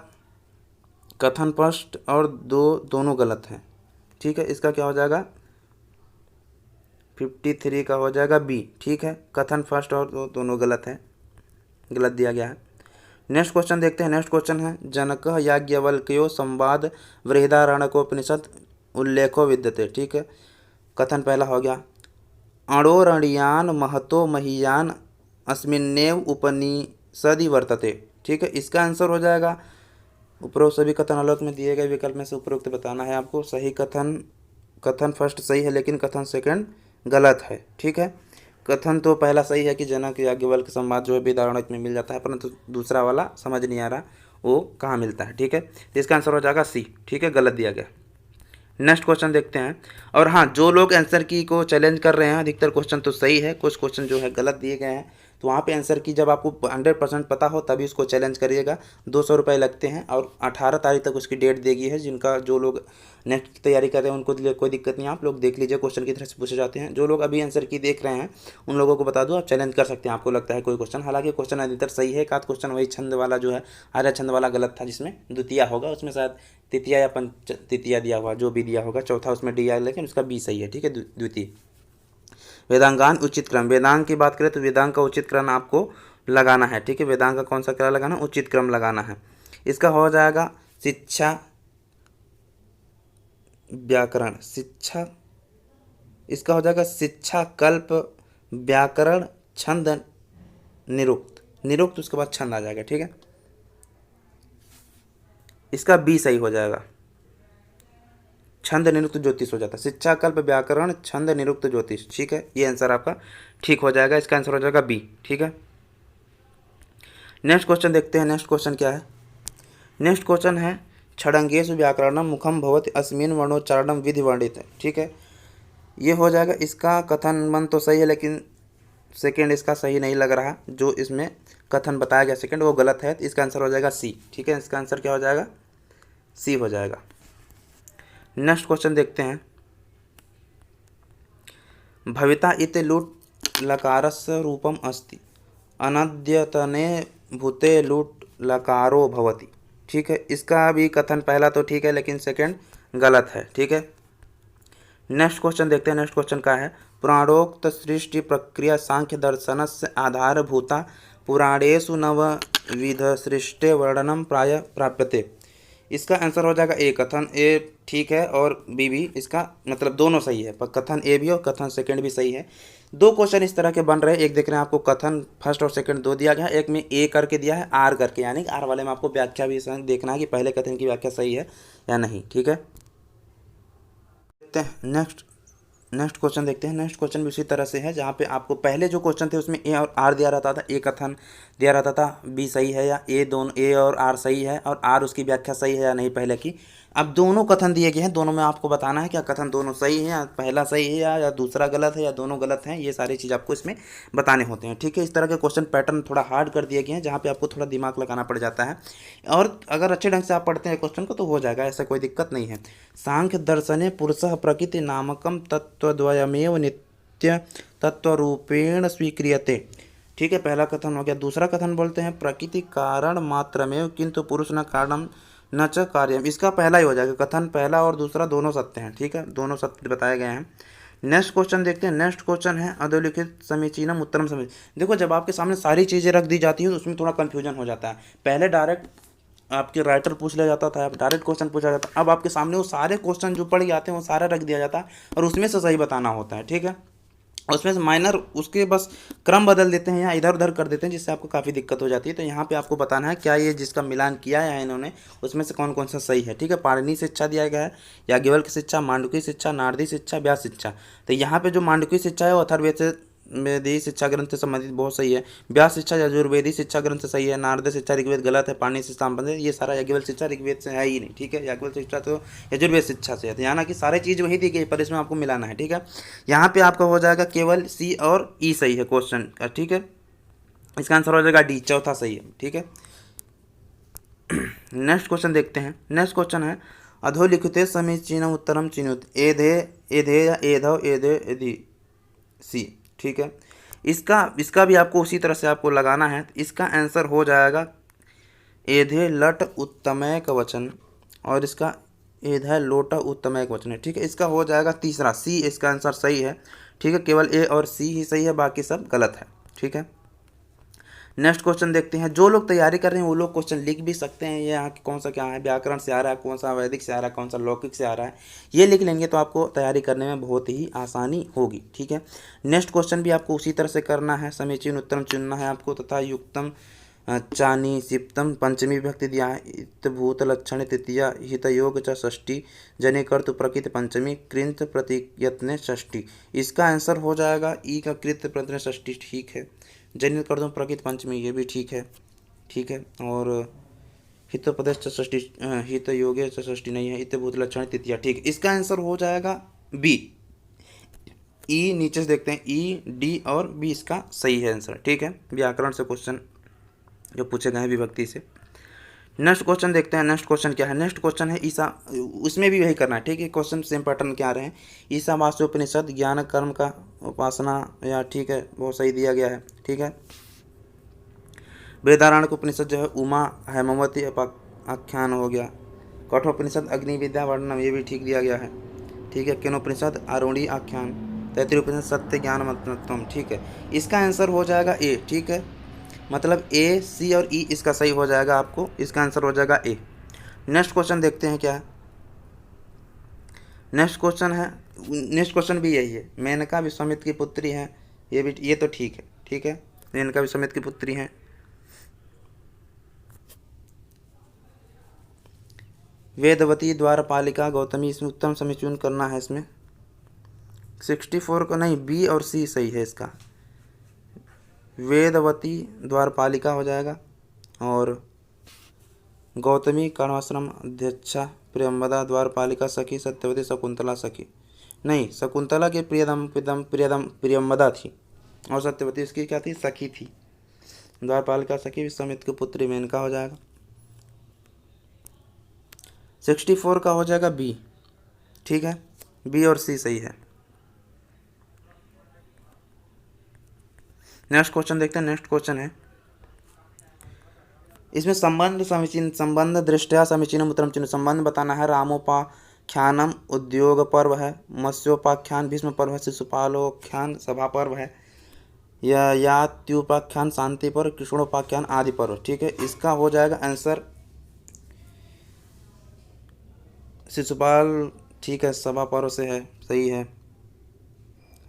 कथन फर्स्ट और दोनों गलत हैं। ठीक है, इसका क्या हो जाएगा 53 का हो जाएगा बी। ठीक है, कथन फर्स्ट और दोनों गलत है, गलत दिया गया है। नेक्स्ट क्वेश्चन देखते हैं। नेक्स्ट क्वेश्चन है जनकः याज्ञवल्क्यो संवाद बृहदारण्यकोपनिषद उल्लेखो विद्यते। ठीक है, कथन पहला हो गया अणोरणीयान महतो महीयान अस्मिन्नेव उपनिषदि वर्तते। ठीक है, इसका आंसर हो जाएगा उपरोक्त सभी कथन आलोक में दिए गए विकल्प में से उपरोक्त बताना है आपको। सही कथन फर्स्ट सही है लेकिन कथन सेकंड गलत है। ठीक है, कथन तो पहला सही है कि जनक याज्ञवल्क्य संवाद जो है बृहदारण्यक में मिल जाता है, परंतु दूसरा वाला समझ नहीं आ रहा वो कहाँ मिलता है। ठीक है, तो इसका आंसर हो जाएगा सी। ठीक है, गलत दिया गया। नेक्स्ट क्वेश्चन देखते हैं। और हाँ, जो लोग आंसर की को चैलेंज कर रहे हैं, अधिकतर क्वेश्चन तो सही है, कुछ क्वेश्चन जो है गलत दिए गए हैं, तो वहाँ पे आंसर की जब आपको 100% पता हो तभी उसको चैलेंज करिएगा। 200 रुपये लगते हैं और 18 तारीख तक उसकी डेट देगी है। जिनका जो लोग नेक्स्ट की तैयारी कर रहे हैं उनको लिए कोई दिक्कत नहीं है, आप लोग देख लीजिए क्वेश्चन की तरह से पूछे जाते हैं। जो लोग अभी आंसर की देख रहे हैं उन लोगों को बता दूँ, आप चैलेंज कर सकते हैं आपको लगता है कोई क्वेश्चन। हालांकि क्वेश्चन अधिकतर सही है, एक आध क्वेश्चन वही छंद वाला जो है आर्य छंद वाला गलत था, जिसमें द्वितीय होगा, उसमें शायद तृतीया या पंच तृतीया दिया हुआ, जो भी दिया होगा, चौथा उसमें डी आया, लेकिन उसका बी सही है। ठीक है, द्वितीय। वेदांगान उचित क्रम, वेदांग की बात करें तो वेदांग का उचित क्रम आपको लगाना है। ठीक है, वेदांग का कौन सा क्रम लगाना, उचित क्रम लगाना है। इसका हो जाएगा शिक्षा व्याकरण, शिक्षा, इसका हो जाएगा शिक्षा कल्प व्याकरण छंद निरुक्त, निरुक्त उसके बाद छंद आ जाएगा। ठीक है, इसका बी सही हो जाएगा, छंद निरुक्त ज्योतिष हो जाता है, शिक्षा कल्प व्याकरण छंद निरुक्त ज्योतिष। ठीक है, ये आंसर आपका ठीक हो जाएगा, इसका आंसर हो जाएगा बी। ठीक है, नेक्स्ट क्वेश्चन देखते हैं। नेक्स्ट क्वेश्चन क्या है। नेक्स्ट क्वेश्चन है षडंगेषु व्याकरणम मुखम भवति अस्मिन् वर्णोच्चारणम विधि वर्णित है। ठीक है, ये हो जाएगा, इसका कथन मन तो सही है लेकिन सेकंड इसका सही नहीं लग रहा, जो इसमें कथन बताया गया सेकंड वो गलत है, तो इसका आंसर हो जाएगा सी। ठीक है, इसका आंसर क्या हो जाएगा सी हो जाएगा। नेक्स्ट क्वेश्चन देखते हैं। भविता इति लुट् लकारस्य रूपम अस्ति अनद्यतने भूते लुट् लकारो भवति। ठीक है, इसका भी कथन पहला तो ठीक है लेकिन सेकंड गलत है। ठीक है, नेक्स्ट क्वेश्चन देखते हैं। नेक्स्ट क्वेश्चन का है पुराणोक्त सृष्टि प्रक्रिया सांख्य दर्शनस्य आधारभूता पुराणेषु नवविध सृष्टि वर्णनम प्राय प्राप्यते। इसका आंसर हो जाएगा ए, कथन ए ठीक है और बी भी, इसका मतलब दोनों सही है, पर कथन ए भी और कथन सेकंड भी सही है। दो क्वेश्चन इस तरह के बन रहे हैं, एक देख रहे हैं आपको कथन फर्स्ट और सेकंड दो दिया गया है, एक में ए करके दिया है आर करके, यानी आर वाले में आपको व्याख्या भी देखना है कि पहले कथन की व्याख्या सही है या नहीं। ठीक है, देखते हैं नेक्स्ट क्वेश्चन देखते हैं। नेक्स्ट क्वेश्चन भी उसी तरह से है, जहाँ पे आपको पहले जो क्वेश्चन थे उसमें ए और आर दिया रहता था, ए कथन दिया रहता था, बी सही है या ए, दोनों ए और आर सही है और आर उसकी व्याख्या सही है या नहीं पहले की। अब दोनों कथन दिए गए हैं, दोनों में आपको बताना है क्या कथन दोनों सही है या पहला सही है या दूसरा गलत है या दोनों गलत हैं, ये सारी चीज़ आपको इसमें बताने होते हैं। ठीक है, इस तरह के क्वेश्चन पैटर्न थोड़ा हार्ड कर दिए गए हैं, जहाँ पे आपको थोड़ा दिमाग लगाना पड़ जाता है, और अगर अच्छे ढंग से आप पढ़ते हैं क्वेश्चन को तो हो जाएगा, ऐसा कोई दिक्कत नहीं है। सांख्य दर्शने पुरुषः प्रकृति नामकम तत्वद्वयमेव नित्य तत्वरूपेण स्वीक्रियते। ठीक है, पहला कथन हो गया। दूसरा कथन बोलते हैं प्रकृति कारण मात्रमेव किंतु पुरुष न कारणम न च कार्यम। इसका पहला ही हो जाएगा, कथन पहला और दूसरा दोनों सत्य हैं। ठीक है, दोनों सत्य बताए गए हैं। नेक्स्ट क्वेश्चन देखते हैं। नेक्स्ट क्वेश्चन है अधोलिखित समीचीनम उत्तरम समीचीन। देखो, जब आपके सामने सारी चीज़ें रख दी जाती हैं तो उसमें थोड़ा कन्फ्यूजन हो जाता है। पहले डायरेक्ट आपके राइटर पूछ लिया जाता था, डायरेक्ट क्वेश्चन पूछा जाता, अब आपके सामने वो सारे क्वेश्चन जो पढ़ जाते हैं वो सारा रख दिया जाता है और उसमें से सही बताना होता है। ठीक है, उसमें से माइनर उसके बस क्रम बदल देते हैं या इधर उधर कर देते हैं, जिससे आपको काफ़ी दिक्कत हो जाती है। तो यहाँ पे आपको बताना है क्या ये जिसका मिलान किया है इन्होंने उसमें से कौन कौन सा सही है। ठीक है, पाणिनि शिक्षा दिया गया है, याज्ञवल्क्य की शिक्षा, मांडुक्य शिक्षा, नारदी शिक्षा, व्यास शिक्षा। तो यहाँ पे जो मांडुक्य शिक्षा है वो अथर्ववेद से वेदी शिक्षा ग्रंथ से संबंधित बहुत सही है, व्यास शिक्षा यजुर्वेदी शिक्षा ग्रंथ से सही है, नारद शिक्षा ऋग्वेद गलत है, पाणिनि शिक्षा संबंधित, ये सारा याज्ञवल्क्य शिक्षा ऋग्वेद से है ही नहीं। ठीक है, याज्ञवल्क्य शिक्षा तो यजुर्वेद शिक्षा से है, तो यहाँ की सारी चीज़ वही दी गई पर इसमें आपको मिलाना है। ठीक है, यहाँ पे आपका हो जाएगा केवल सी और ई सही है क्वेश्चन का। ठीक है, इसका आंसर हो जाएगा डी, चौथा सही है। ठीक है, नेक्स्ट क्वेश्चन देखते हैं। नेक्स्ट क्वेश्चन है अधोलिखिते समीचीनम उत्तरम चिनुत। एधे एधे या एधव एधे एधि सी। ठीक है, इसका भी आपको उसी तरह से आपको लगाना है। इसका आंसर हो जाएगा एधे लट उत्तमैक वचन, और इसका एधे लोट उत्तमैक वचन है। ठीक है, इसका हो जाएगा तीसरा सी, इसका आंसर सही है। ठीक है, केवल ए और सी ही सही है, बाकी सब गलत है। ठीक है, नेक्स्ट क्वेश्चन देखते हैं। जो लोग तैयारी कर रहे हैं वो लोग क्वेश्चन लिख भी सकते हैं। ये यहाँ कौन सा क्या है, व्याकरण से आ रहा है, कौन सा वैदिक से आ रहा है, कौन सा लौकिक से आ रहा है, ये लिख लेंगे तो आपको तैयारी करने में बहुत ही आसानी होगी। ठीक है, नेक्स्ट क्वेश्चन भी आपको उसी तरह से करना है। समीचीन उत्तरम चुनना है आपको, तथा युक्तम चानी सिप्तम पंचमी विभक्ति दिया है। इतभूत लक्षण तृतीया हितयोग च षष्ठी जने कर्तु प्रकृत पंचमी कृत प्रतियत्न षष्ठी। इसका आंसर हो जाएगा ई का कृत प्रतियत्न षष्ठी। ठीक है, जनित कर दूँ प्रकृत पंचमी, ये भी ठीक है। ठीक है, और हितोपदेश षष्ठी, हित योगे षष्ठी नहीं है। हितभूत लक्षण तृतीया। ठीक है, इसका आंसर हो जाएगा बी। ई नीचे से देखते हैं, ई डी और बी इसका सही है आंसर। ठीक है, व्याकरण से क्वेश्चन जो पूछे गए हैं विभक्ति से। नेक्स्ट क्वेश्चन देखते हैं। नेक्स्ट क्वेश्चन क्या है, नेक्स्ट क्वेश्चन है ईसा, उसमें भी वही करना है। ठीक है, क्वेश्चन सेम पैटर्न के आ रहे हैं। ईसावास्योपनिषद ज्ञान कर्म का उपासना, या ठीक है बहुत सही दिया गया है। ठीक है, बृहदारण्यक उपनिषद जो है उमा हेमवती आख्यान हो गया। कठोपनिषद अग्नि विद्या वर्णनम, ये भी ठीक दिया गया है। ठीक है, केनोपनिषद आरूढ़ी आख्यान। तैत्तिरीय सत्य ज्ञान मतत्वम। ठीक है, इसका आंसर हो जाएगा ए। ठीक है, मतलब ए सी और ई इसका सही हो जाएगा, आपको इसका आंसर हो जाएगा ए। नेक्स्ट क्वेश्चन देखते हैं क्या है। नेक्स्ट क्वेश्चन है, नेक्स्ट क्वेश्चन भी यही है। मेनका विश्वामित्र की पुत्री है, ये भी, ये तो ठीक है। ठीक है, मेनका विश्वामित्र की पुत्री है। वेदवती द्वारपालिका गौतमी, इसमें उत्तम समीचून करना है। इसमें 64 को नहीं, बी और सी सही है इसका। वेदवती द्वारपालिका हो जाएगा, और गौतमी कर्णाश्रम अध्यक्षा, प्रियंवदा द्वारपालिका सखी, सत्यवती शकुंतला सखी। नहीं, शकुंतला के प्रियंवदा थी, और सत्यवती उसकी क्या थी, सखी थी। द्वारपालिका सखी विश्वामित्र की पुत्री मेनका हो जाएगा। 64 का हो जाएगा बी। ठीक है, बी और सी सही है। नेक्स्ट क्वेश्चन देखते हैं। नेक्स्ट क्वेश्चन है, इसमें संबंध समीचीन, संबंध दृष्टया समीचीनम उत्तरम चिन्ह। संबंध बताना है। रामोपाख्यानम उद्योग पर्व है, मत्स्योपाख्यान भीष्म पर्व है, शिशुपालोख्यान सभा पर्व है, यात्युपाख्यान शांति पर्व, कृष्णोपाख्यान आदि पर्व। ठीक है, इसका हो जाएगा आंसर शिशुपाल। ठीक है, सभा पर्व से है, सही है।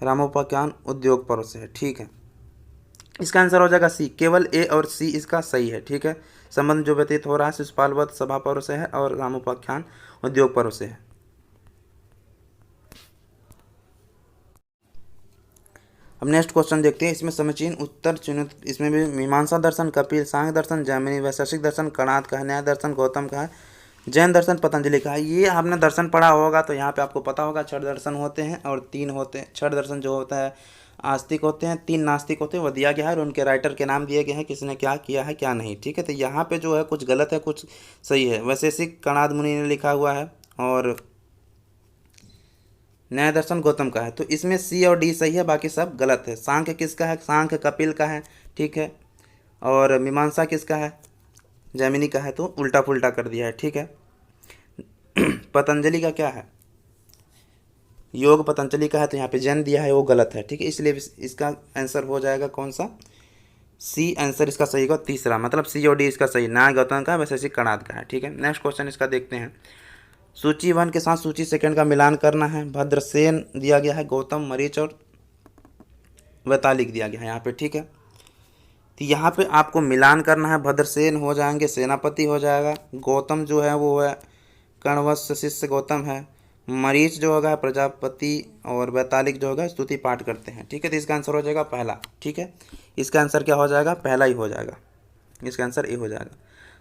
रामोपाख्यान उद्योग पर्व से है। ठीक है, इसका आंसर हो जाएगा सी, केवल ए और सी इसका सही है। ठीक है, संबंध जो व्यतीत हो रहा है शिशुपाल वध सभा पर्व से है, और रामोपाख्यान उद्योग पर्व से है। अब नेक्स्ट क्वेश्चन देखते हैं। इसमें समीचीन उत्तर चुनित, इसमें भी मीमांसा दर्शन, कपिल सांख्य दर्शन, जैमिनी वैशेषिक दर्शन, कणाद का है, न्याय दर्शन गौतम का है, जैन दर्शन पतंजलि का है। ये आपने दर्शन पढ़ा होगा तो यहाँ पे आपको पता होगा 6 दर्शन होते हैं और 3 होते हैं। 6 दर्शन जो होता है आस्तिक होते हैं, 3 नास्तिक होते हैं, वो दिया गया है और उनके राइटर के नाम दिए गए हैं, किसने क्या किया है क्या नहीं। ठीक है, तो यहाँ पे जो है कुछ गलत है कुछ सही है। वैशेषिक कणाद मुनि ने लिखा हुआ है, और न्याय दर्शन गौतम का है, तो इसमें सी और डी सही है, बाकी सब गलत है। सांख्य किसका है, सांख्य कपिल का है। ठीक है, और मीमांसा किसका है, जैमिनी का है, तो उल्टा पुल्टा कर दिया है। ठीक है, पतंजलि का क्या है, योग पतंजलि का है, तो यहाँ पे जैन दिया है, वो गलत है। ठीक है, इसलिए इसका आंसर हो जाएगा कौन सा, सी आंसर इसका सही होगा तीसरा, मतलब सी और डी इसका सही, न्याय गौतम का वैशेषिक कणाद का है। ठीक है, नेक्स्ट क्वेश्चन इसका देखते हैं। सूची 1 के साथ सूची 2 का मिलान करना है। भद्रसेन दिया गया है, गौतम मरीच और वैतालिक दिया गया है यहाँ पे। ठीक है, तो यहाँ पे आपको मिलान करना है। भद्रसेन हो जाएंगे सेनापति हो जाएगा, गौतम जो है वो है कर्णवत्स शिष्य गौतम है, मरीच जो होगा प्रजापति, और वैतालिक जो होगा स्तुति पाठ करते हैं। ठीक है, तो इसका आंसर हो जाएगा पहला। ठीक है, इसका आंसर क्या हो जाएगा, पहला ही हो जाएगा, इसका आंसर ए हो जाएगा।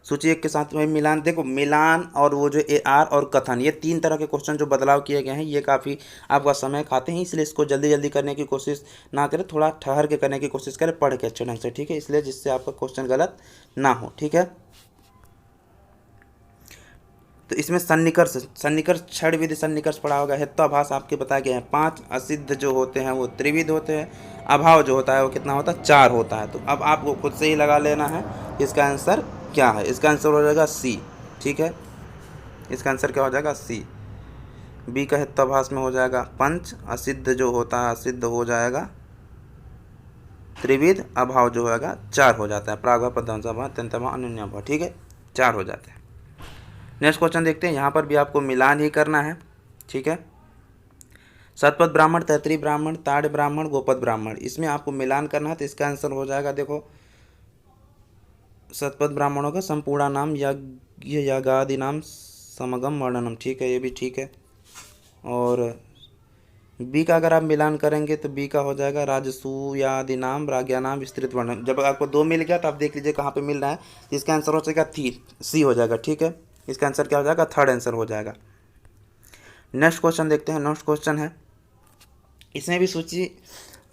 सूची 1 के साथ में मिलान, देखो मिलान और वो जो ए आर और कथन, ये 3 तरह के क्वेश्चन जो बदलाव किए गए हैं, ये काफ़ी आपका समय खाते हैं, इसलिए इसको जल्दी जल्दी करने की कोशिश ना करें, थोड़ा ठहर के करने की कोशिश करें, पढ़ के अच्छे ढंग से। ठीक है, इसलिए जिससे आपका क्वेश्चन गलत ना हो। ठीक है, तो इसमें सन्निकर्ष सन्निकर्ष छड़ विधि सन्निकर्ष पढ़ा होगा। हेत्वाभास आपके बताए गए हैं 5। असिद्ध जो होते हैं वो त्रिविध होते हैं। अभाव जो होता है वो कितना होता है 4 होता है। तो अब आपको खुद से ही लगा लेना है इसका आंसर क्या है। इसका आंसर हो जाएगा सी। ठीक है, इसका आंसर क्या हो जाएगा सी। बी का हेत्वाभास में हो जाएगा पंच, असिद्ध जो होता है असिद्ध हो जाएगा त्रिविध, अभाव जो होगा 4 हो जाता है। प्रागभाव, प्रध्वंसाभाव, अत्यंताभाव, अन्योन्याभाव। ठीक है, 4 हो जाते हैं। नेक्स्ट क्वेश्चन देखते हैं। यहाँ पर भी आपको मिलान ही करना है। ठीक है, शतपथ ब्राह्मण, तैतृय ब्राह्मण, ताड़ ब्राह्मण, गोपद ब्राह्मण, इसमें आपको मिलान करना है। तो इसका आंसर हो जाएगा देखो, शतपथ ब्राह्मणों का संपूर्ण नाम यज्ञ यागादि नाम समगम वर्णनम। ठीक है, ये भी ठीक है। और बी का अगर आप मिलान करेंगे तो बी का हो जाएगा राजसूयादि नाम राज्ञा नाम विस्तृत वर्णन। जब आपको 2 मिल गया तो आप देख लीजिए कहाँ पे मिल रहा है। इसका आंसर हो जाएगा सी हो जाएगा। ठीक है, इसका आंसर क्या हो जाएगा, थर्ड आंसर हो जाएगा। नेक्स्ट क्वेश्चन देखते हैं। नेक्स्ट क्वेश्चन है, इसमें भी सूची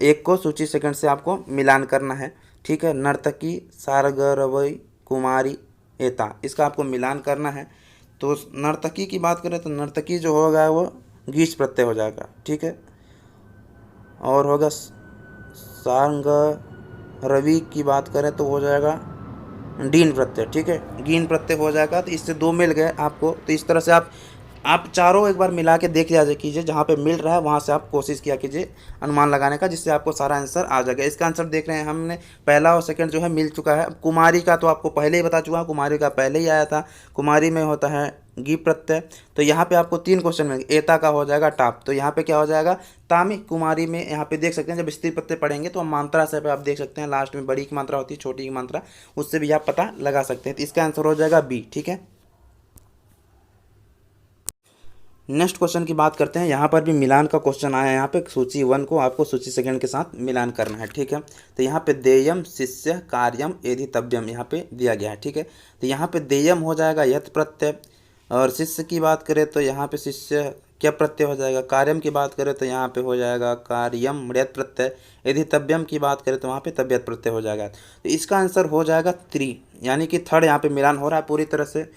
1 को सूची सेकंड से आपको मिलान करना है। ठीक है, नर्तकी, सारगरवई, कुमारी, एता, इसका आपको मिलान करना है। तो नर्तकी की बात करें तो नर्तकी जो होगा वो गीच प्रत्यय हो जाएगा। ठीक है, और होगा सांग रवि की बात करें तो हो जाएगा डीन प्रत्यय। ठीक है, गीन प्रत्यय हो जाएगा। तो इससे 2 मिल गए आपको। तो इस तरह से आप चारों एक बार मिला के देख लिया कीजिए, जहाँ पे मिल रहा है वहाँ से आप कोशिश किया कीजिए अनुमान लगाने का, जिससे आपको सारा आंसर आ जाएगा। इसका आंसर देख रहे हैं हमने, पहला और सेकंड जो है मिल चुका है। कुमारी का तो आपको पहले ही बता चुका हूँ, कुमारी का पहले ही आया था। कुमारी में होता है गी प्रत्यय। तो यहाँ पे आपको 3 क्वेश्चन में एता का हो जाएगा टाप। तो यहाँ पे क्या हो जाएगा तामी। कुमारी में यहाँ पे देख सकते हैं, जब स्त्री प्रत्यय पढ़ेंगे तो हम मात्रा से पे आप देख सकते हैं, लास्ट में बड़ी की मात्रा होती है, छोटी की मात्रा, उससे भी आप पता लगा सकते हैं। तो इसका आंसर हो जाएगा बी। ठीक है, नेक्स्ट क्वेश्चन की बात करते हैं। यहाँ पर भी मिलान का क्वेश्चन आया है। यहाँ पे सूची 1 को आपको सूची सेकंड के साथ मिलान करना है। ठीक है, तो यहाँ पे देयम, शिष्य, कार्यम, एधितव्यम यहाँ पे दिया गया है। ठीक है, तो यहाँ पे देयम हो जाएगा यथ प्रत्यय, और शिष्य की बात करें तो यहाँ पे शिष्य क्या प्रत्यय हो जाएगा। कार्यम की बात करें तो यहाँ पे हो जाएगा कार्यम मृत प्रत्यय। एधितव्यम की बात करें तो वहाँ पे तव्यत प्रत्यय हो जाएगा। तो इसका आंसर हो जाएगा 3, यानी कि थर्ड यहाँ पे मिलान हो रहा है पूरी तरह से।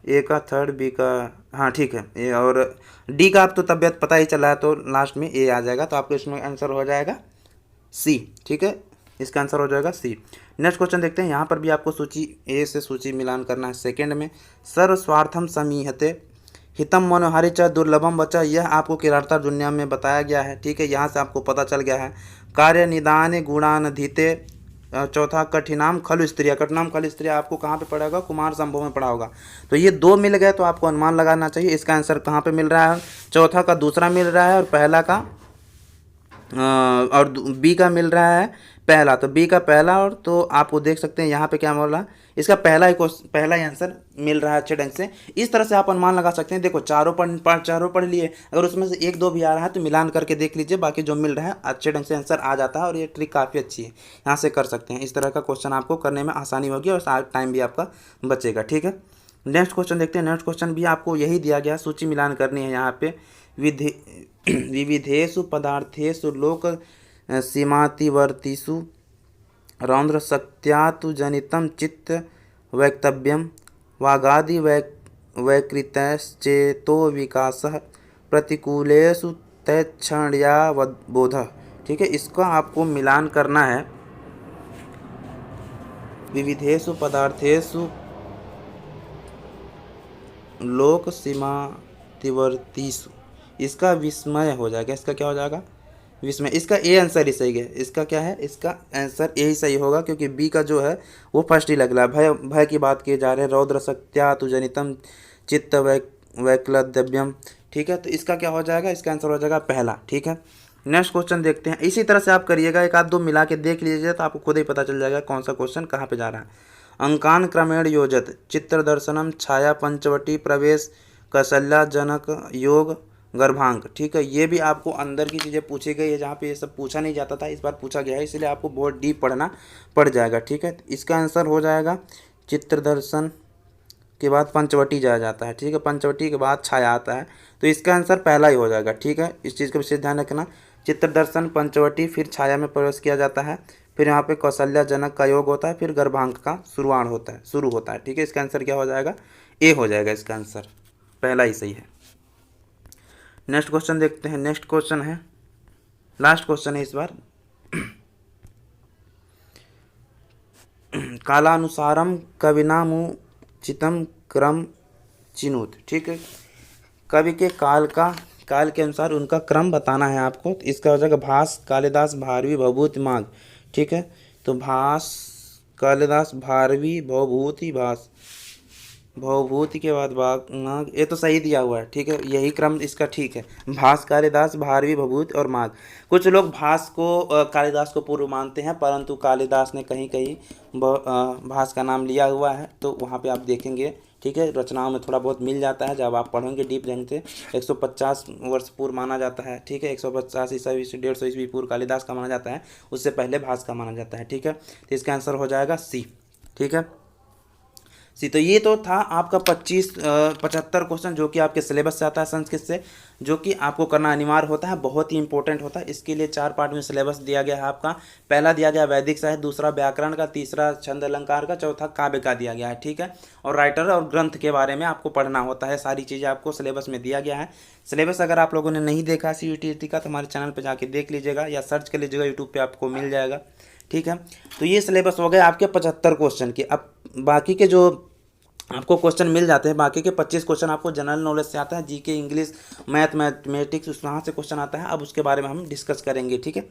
ए का थर्ड, बी का, हाँ ठीक है, ए, और डी का आप तो तबियत पता ही चला है, तो लास्ट में ए आ जाएगा। तो आपको इसमें आंसर हो जाएगा सी। ठीक है, इसका आंसर हो जाएगा सी। नेक्स्ट क्वेश्चन देखते हैं। यहाँ पर भी आपको सूची ए से सूची मिलान करना है। सेकंड में सर्वस्वार्थम समीहते हितम मनोहारी च दुर्लभम बचा, यह आपको किराता दुनिया में बताया गया है। ठीक है, यहाँ से आपको पता चल गया है। कार्य निदान गुणानधीते, चौथा कठिनाम खलु स्त्रिया, कठिनाम खलु स्त्रिया आपको कहाँ पे पढ़ा होगा, कुमार संभव में पढ़ा होगा। तो ये 2 मिल गए, तो आपको अनुमान लगाना चाहिए इसका आंसर कहाँ पे मिल रहा है। चौथा का दूसरा मिल रहा है, और पहला का और बी का मिल रहा है पहला। तो बी का पहला, और तो आपको देख सकते हैं यहाँ पे क्या मिल रहा है, इसका पहला ही आंसर मिल रहा है अच्छे ढंग से। इस तरह से आप अनुमान लगा सकते हैं। देखो चारों पढ़ लिए, अगर उसमें से 1-2 भी आ रहा है तो मिलान करके देख लीजिए, बाकी जो मिल रहा है अच्छे ढंग से आंसर आ जाता है। और ये ट्रिक काफ़ी अच्छी है, यहाँ से कर सकते हैं। इस तरह का क्वेश्चन आपको करने में आसानी होगी और टाइम भी आपका बचेगा। ठीक है, नेक्स्ट क्वेश्चन देखते हैं। नेक्स्ट क्वेश्चन भी आपको यही दिया गया, सूची मिलान करनी है। यहाँ पे विविधेषु पदार्थेषु लोक सीमातिवर्तीषु रौद्र शक्त्यातु जनितम चित्त वैक्तव्यम वागादि वैकृतश्चेतो विकासः प्रतिकूलेषु तैक्षण्या बोधः। ठीक है, इसका आपको मिलान करना है। विविधेषु पदार्थेषु लोक सीमातिवर्तीषु, इसका विस्मय हो जाएगा। इसका क्या हो जाएगा, विस्मय। इसका ए आंसर ही सही है। इसका क्या है, इसका आंसर ए ही सही होगा, क्योंकि बी का जो है वो फर्स्ट ही लग रहा है। भय की बात की जा रही है। रौद्र शक्त्यातु जनितम चित्त वैक्लद्यव्यम। ठीक है, तो इसका क्या हो जाएगा, इसका आंसर हो जाएगा पहला। ठीक है, नेक्स्ट क्वेश्चन देखते हैं। इसी तरह से आप करिएगा, 1-2 मिला के देख लीजिए तो आपको खुद ही पता चल जाएगा कौन सा क्वेश्चन कहाँ पे जा रहा है। अंकान क्रमेण योजत चित्र दर्शनम छाया पंचवटी प्रवेश कौशल्या जनक योग गर्भांक। ठीक है, ये भी आपको अंदर की चीज़ें पूछी गई है, जहाँ पे ये सब पूछा नहीं जाता था, इस बार पूछा गया है, इसलिए आपको बहुत डीप पढ़ना पड़ जाएगा। ठीक है, इसका आंसर हो जाएगा चित्र दर्शन के बाद पंचवटी जाया जाता है। ठीक है, पंचवटी के बाद छाया आता है, तो इसका आंसर पहला ही हो जाएगा। ठीक है, इस चीज़ का विशेष ध्यान रखना। चित्र दर्शन, पंचवटी, फिर छाया में प्रवेश किया जाता है, फिर यहाँ पे कौशल्या जनक का योग होता है, फिर गर्भांक का शुरू होता है। ठीक है, इसका आंसर क्या हो जाएगा, ए हो जाएगा इसका आंसर। पहला ही सही है। नेक्स्ट क्वेश्चन देखते हैं। नेक्स्ट क्वेश्चन है, लास्ट क्वेश्चन है इस बार। कालानुसारम कविनामुचितम क्रम चिनुत। ठीक है, कवि के काल के अनुसार उनका क्रम बताना है आपको। तो इसका हो जाएगा भास, कालिदास, भारवी, भवभूति, माघ। ठीक है, तो भास, कालिदास, भारवी, भवभूति, भास, भवभूति के बाद माघ। ये तो सही दिया हुआ है। ठीक है, यही क्रम इसका ठीक है। भास, कालिदास, भारवी, भवभूति और माघ। कुछ लोग भास को कालिदास को पूर्व मानते हैं, परंतु कालिदास ने कहीं कहीं भास का नाम लिया हुआ है, तो वहाँ पे आप देखेंगे। ठीक है, रचनाओं में थोड़ा बहुत मिल जाता है, जब आप पढ़ेंगे डीप जाएंगे। 150 वर्ष पूर्व माना जाता है। ठीक है, 150 ईस्वी से 150 ईस्वी पूर्व कालिदास का माना जाता है, उससे पहले भास का माना जाता है। ठीक है, तो इसका आंसर हो जाएगा सी। ठीक है सी। तो ये तो था आपका 75 क्वेश्चन जो कि आपके सिलेबस से आता है संस्कृत से, जो कि आपको करना अनिवार्य होता है, बहुत ही इंपॉर्टेंट होता है। इसके लिए 4 पार्ट में सिलेबस दिया गया है आपका। पहला दिया गया वैदिक साहित्य, दूसरा व्याकरण का, तीसरा छंद अलंकार का, चौथा काव्य का दिया गया है। ठीक है, और राइटर और ग्रंथ के बारे में आपको पढ़ना होता है। सारी चीज़ें आपको सिलेबस में दिया गया है। सिलेबस अगर आप लोगों ने नहीं देखा CUET का, तो हमारे चैनल पर जाके देख लीजिएगा या सर्च कर लीजिएगा, यूट्यूब पर आपको मिल जाएगा। ठीक है, तो ये सिलेबस हो गए आपके 75 क्वेश्चन के। अब बाकी के जो आपको क्वेश्चन मिल जाते हैं, बाकी के 25 क्वेश्चन आपको जनरल नॉलेज से आता है, GK, इंग्लिश, मैथमेटिक्स, वहाँ से क्वेश्चन आता है। अब उसके बारे में हम डिस्कस करेंगे। ठीक है,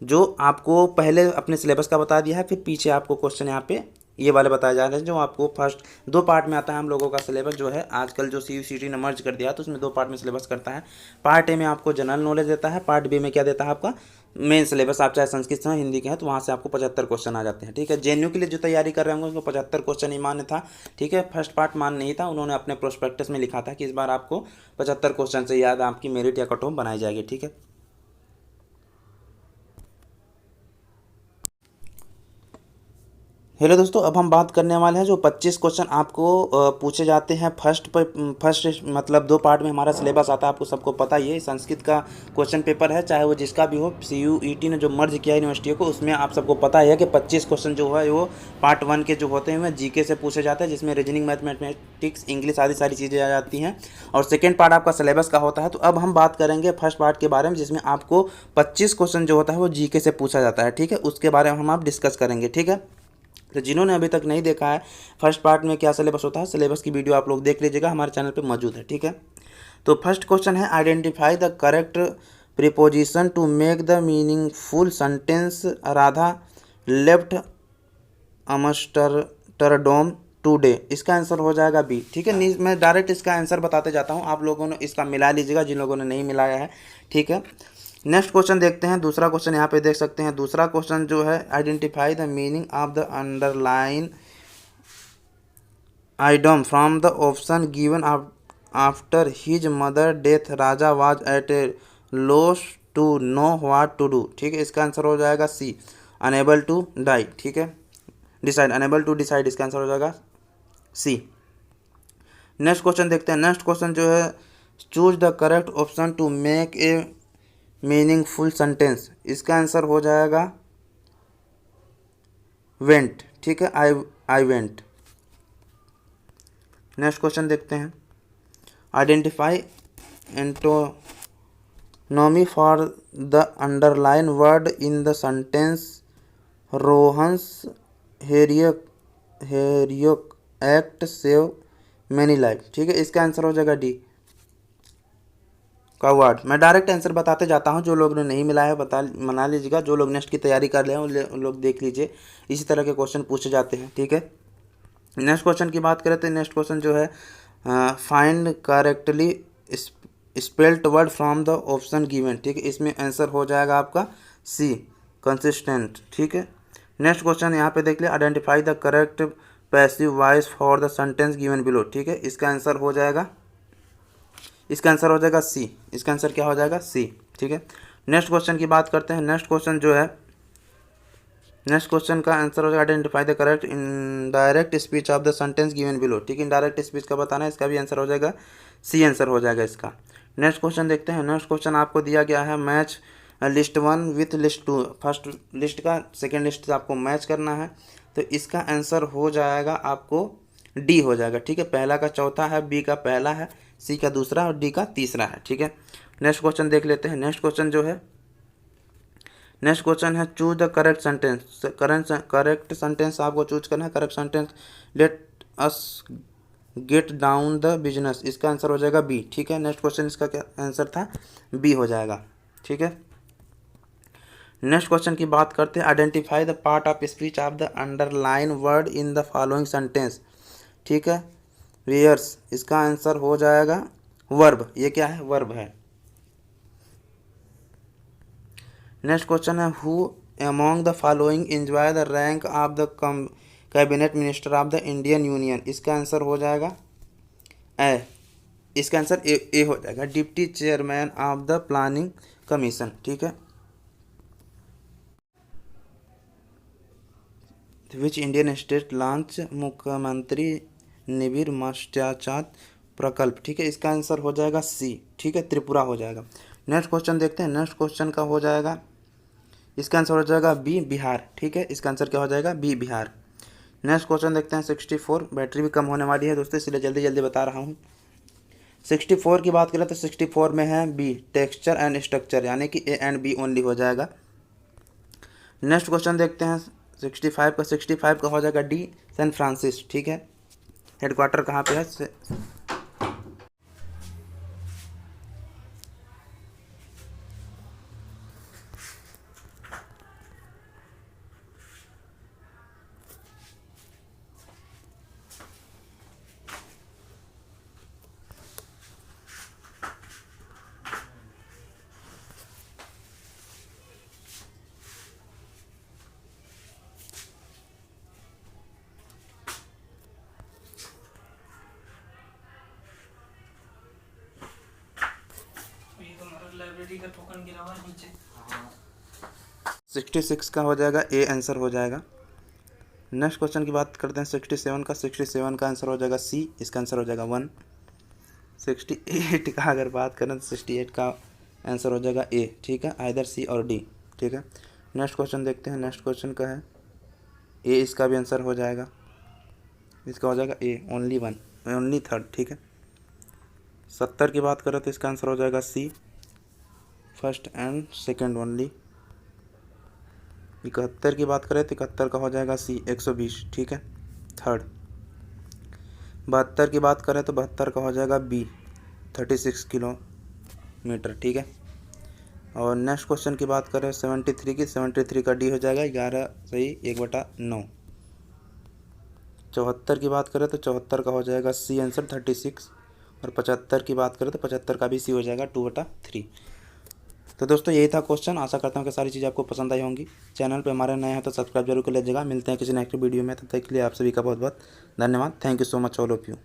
जो आपको पहले अपने सिलेबस का बता दिया है, फिर पीछे आपको क्वेश्चन यहाँ पे ये वाले बताए जा रहे हैं, जो आपको फर्स्ट 2 पार्ट में आता है। हम लोगों का सिलेबस जो है आजकल जो CUET ने मर्ज कर दिया तो उसमें 2 पार्ट में सिलेबस करता है। पार्ट ए में आपको जनरल नॉलेज देता है, पार्ट बी में क्या देता है आपका मेन सिलेबस। आप चाहे संस्कृत से हिंदी के हैं तो वहाँ से आपको 75 क्वेश्चन आ जाते हैं। ठीक है, JNU के लिए जो तैयारी कर रहे होंगे उसको 75 क्वेश्चन ही मान्य था। ठीक है, फर्स्ट पार्ट मान नहीं था, उन्होंने अपने प्रोस्पेक्टस में लिखा था कि इस बार आपको 75 क्वेश्चन से याद आपकी मेरिट या कट ऑफ बनाई जाएगी। ठीक है, हेलो दोस्तों, अब हम बात करने वाले हैं जो 25 क्वेश्चन आपको पूछे जाते हैं फर्स्ट मतलब 2 पार्ट में हमारा सिलेबस आता है। आपको सबको पता ही है, संस्कृत का क्वेश्चन पेपर है, चाहे वो जिसका भी हो। CUET ने जो मर्ज किया यूनिवर्सिटियों को, उसमें आप सबको पता ही है कि 25 क्वेश्चन जो है वो पार्ट 1 के जो होते हैं वह GK से पूछे जाते हैं, जिसमें रीजनिंग, मैथमेटिक्स, इंग्लिश आदि सारी चीज़ें आ जाती हैं। और सेकेंड पार्ट आपका सिलेबस का होता है। तो अब हम बात करेंगे फर्स्ट पार्ट के बारे में, जिसमें आपको 25 क्वेश्चन जो होता है वो GK से पूछा जाता है। ठीक है, उसके बारे में हम आप डिस्कस करेंगे। ठीक है, तो जिन्होंने अभी तक नहीं देखा है फर्स्ट पार्ट में क्या सिलेबस होता है, सिलेबस की वीडियो आप लोग देख लीजिएगा, हमारे चैनल पे मौजूद है। ठीक है, तो फर्स्ट क्वेश्चन है, identify the correct preposition to make the meaningful sentence Radha left Amsterdam today. इसका आंसर हो जाएगा बी। ठीक है, मैं डायरेक्ट इसका आंसर बताते जाता हूँ, आप लोगों ने इसका मिला लीजिएगा जिन लोगों ने नहीं मिलाया है। ठीक है, नेक्स्ट क्वेश्चन देखते हैं। दूसरा क्वेश्चन यहाँ पे देख सकते हैं। दूसरा क्वेश्चन जो है, identify the meaning of the underline item from the option given after his mother death Raja was at a loss to know what to do. ठीक है, इसका आंसर हो जाएगा सी, अनेबल टू डाई। ठीक है, डिसाइड, अनेबल टू डिसाइड, इसका answer हो जाएगा सी। नेक्स्ट क्वेश्चन देखते हैं। नेक्स्ट क्वेश्चन जो है, choose the correct option to make a meaningful sentence. इसका आंसर हो जाएगा वेंट। ठीक है, आई वेंट। नेक्स्ट क्वेश्चन देखते हैं, identify antonym for the underline word in the sentence Rohan's heroic act save many life. ठीक है, इसका आंसर हो जाएगा डी, का वर्ड। मैं डायरेक्ट आंसर बताते जाता हूँ, जो लोग ने नहीं मिला है मना लीजिएगा, जो लोग नेक्स्ट की तैयारी कर रहे हैं उन लोग देख लीजिए, इसी तरह के क्वेश्चन पूछे जाते हैं। ठीक है, नेक्स्ट क्वेश्चन की बात करें तो नेक्स्ट क्वेश्चन जो है, find correctly spelled word from the option given. ठीक है, इसमें आंसर हो जाएगा आपका सी, कंसिस्टेंट। ठीक है, नेक्स्ट क्वेश्चन यहाँ पे देख लिया, identify the correct passive voice for the sentence given below. ठीक है, इसका आंसर हो जाएगा सी। इसका आंसर क्या हो जाएगा सी। ठीक है, नेक्स्ट क्वेश्चन की बात करते हैं। नेक्स्ट क्वेश्चन जो है, नेक्स्ट क्वेश्चन का आंसर हो जाएगा, identify the correct indirect speech of the sentence given below. ठीक है, इनडायरेक्ट स्पीच का बताना है, इसका भी आंसर हो जाएगा सी, आंसर हो जाएगा इसका। नेक्स्ट क्वेश्चन देखते हैं। नेक्स्ट क्वेश्चन आपको दिया गया है, match list 1 with list 2। First list का सेकेंड लिस्ट से आपको मैच करना है, तो इसका आंसर हो जाएगा आपको डी हो जाएगा। ठीक है, पहला का चौथा है, बी का पहला है, सी का दूसरा और डी का तीसरा है। ठीक है, नेक्स्ट क्वेश्चन देख लेते हैं। नेक्स्ट क्वेश्चन है choose the correct sentence. Correct sentence आपको चूज करना है। Correct sentence, let us get down the business, इसका आंसर हो जाएगा बी। ठीक है, नेक्स्ट क्वेश्चन इसका क्या आंसर था, बी हो जाएगा। ठीक है, नेक्स्ट क्वेश्चन की बात करते हैं। Identify the part of speech of the underline word in the following sentence. ठीक है, वेयर्स, इसका आंसर हो जाएगा वर्ब। ये क्या है, वर्ब है। नेक्स्ट क्वेश्चन है who among the following enjoy the rank of the cabinet minister of the Indian union, इसका आंसर हो जाएगा ए। इसका आंसर ए हो जाएगा, deputy chairman of the planning commission. ठीक है, विच इंडियन स्टेट लॉन्च मुख्यमंत्री निबिर मत्स्याचार प्रकल्प। ठीक है, इसका आंसर हो जाएगा सी। ठीक है, त्रिपुरा हो जाएगा। नेक्स्ट क्वेश्चन देखते हैं। नेक्स्ट क्वेश्चन का हो जाएगा, इसका आंसर हो जाएगा बी, बिहार। ठीक है, इसका आंसर क्या हो जाएगा, बी, बिहार। नेक्स्ट क्वेश्चन देखते हैं 64। बैटरी भी कम होने वाली है दोस्तों, इसलिए जल्दी जल्दी बता रहा हूँ। 64 की बात करें तो 64 में है बी, टेक्सचर एंड स्ट्रक्चर, यानी कि ए एंड बी ओनली हो जाएगा। नेक्स्ट क्वेश्चन देखते हैं 65 का हो जाएगा डी, सैन फ्रांसिस। ठीक है, हेडक्वार्टर कहाँ पे है, लाइब्रेरी का टोकन गिरा हुआ है नीचे। 66 का हो जाएगा ए, आंसर हो जाएगा। नेक्स्ट क्वेश्चन की बात करते हैं 67 का। 67 का आंसर हो जाएगा सी, इसका आंसर हो जाएगा 1। 68 का अगर बात करें तो 68 का आंसर हो जाएगा ए। ठीक है, आइदर सी और डी। ठीक है, नेक्स्ट क्वेश्चन देखते हैं। नेक्स्ट क्वेश्चन का है ए, इसका भी आंसर हो जाएगा, इसका हो जाएगा ए, ओनली 1, ओनली 3rd। ठीक है, 70 की बात करें तो इसका आंसर हो जाएगा सी, 1st and 2nd ओनली। 71 की बात करें तो 71 का हो जाएगा सी, 120। ठीक है, 3rd। 72 की बात करें तो 72 का हो जाएगा बी, 36 किलोमीटर। ठीक है, और नेक्स्ट क्वेश्चन की बात करें 73 की, 73 का डी हो जाएगा 11 सही 1/9। 74 की बात करें तो 74 का हो जाएगा सी आंसर, 36। और 75 की बात करें तो 75 का भी सी हो जाएगा 2/3। तो दोस्तों यही था क्वेश्चन। आशा करता हूँ कि सारी चीज़ें आपको पसंद आई होंगी। चैनल पे हमारे नए हैं तो सब्सक्राइब जरूर कर लीजिएगा। मिलते हैं किसी नेक्स्ट वीडियो में, तब तक के लिए आप सभी का बहुत बहुत धन्यवाद। Thank you so much all of you.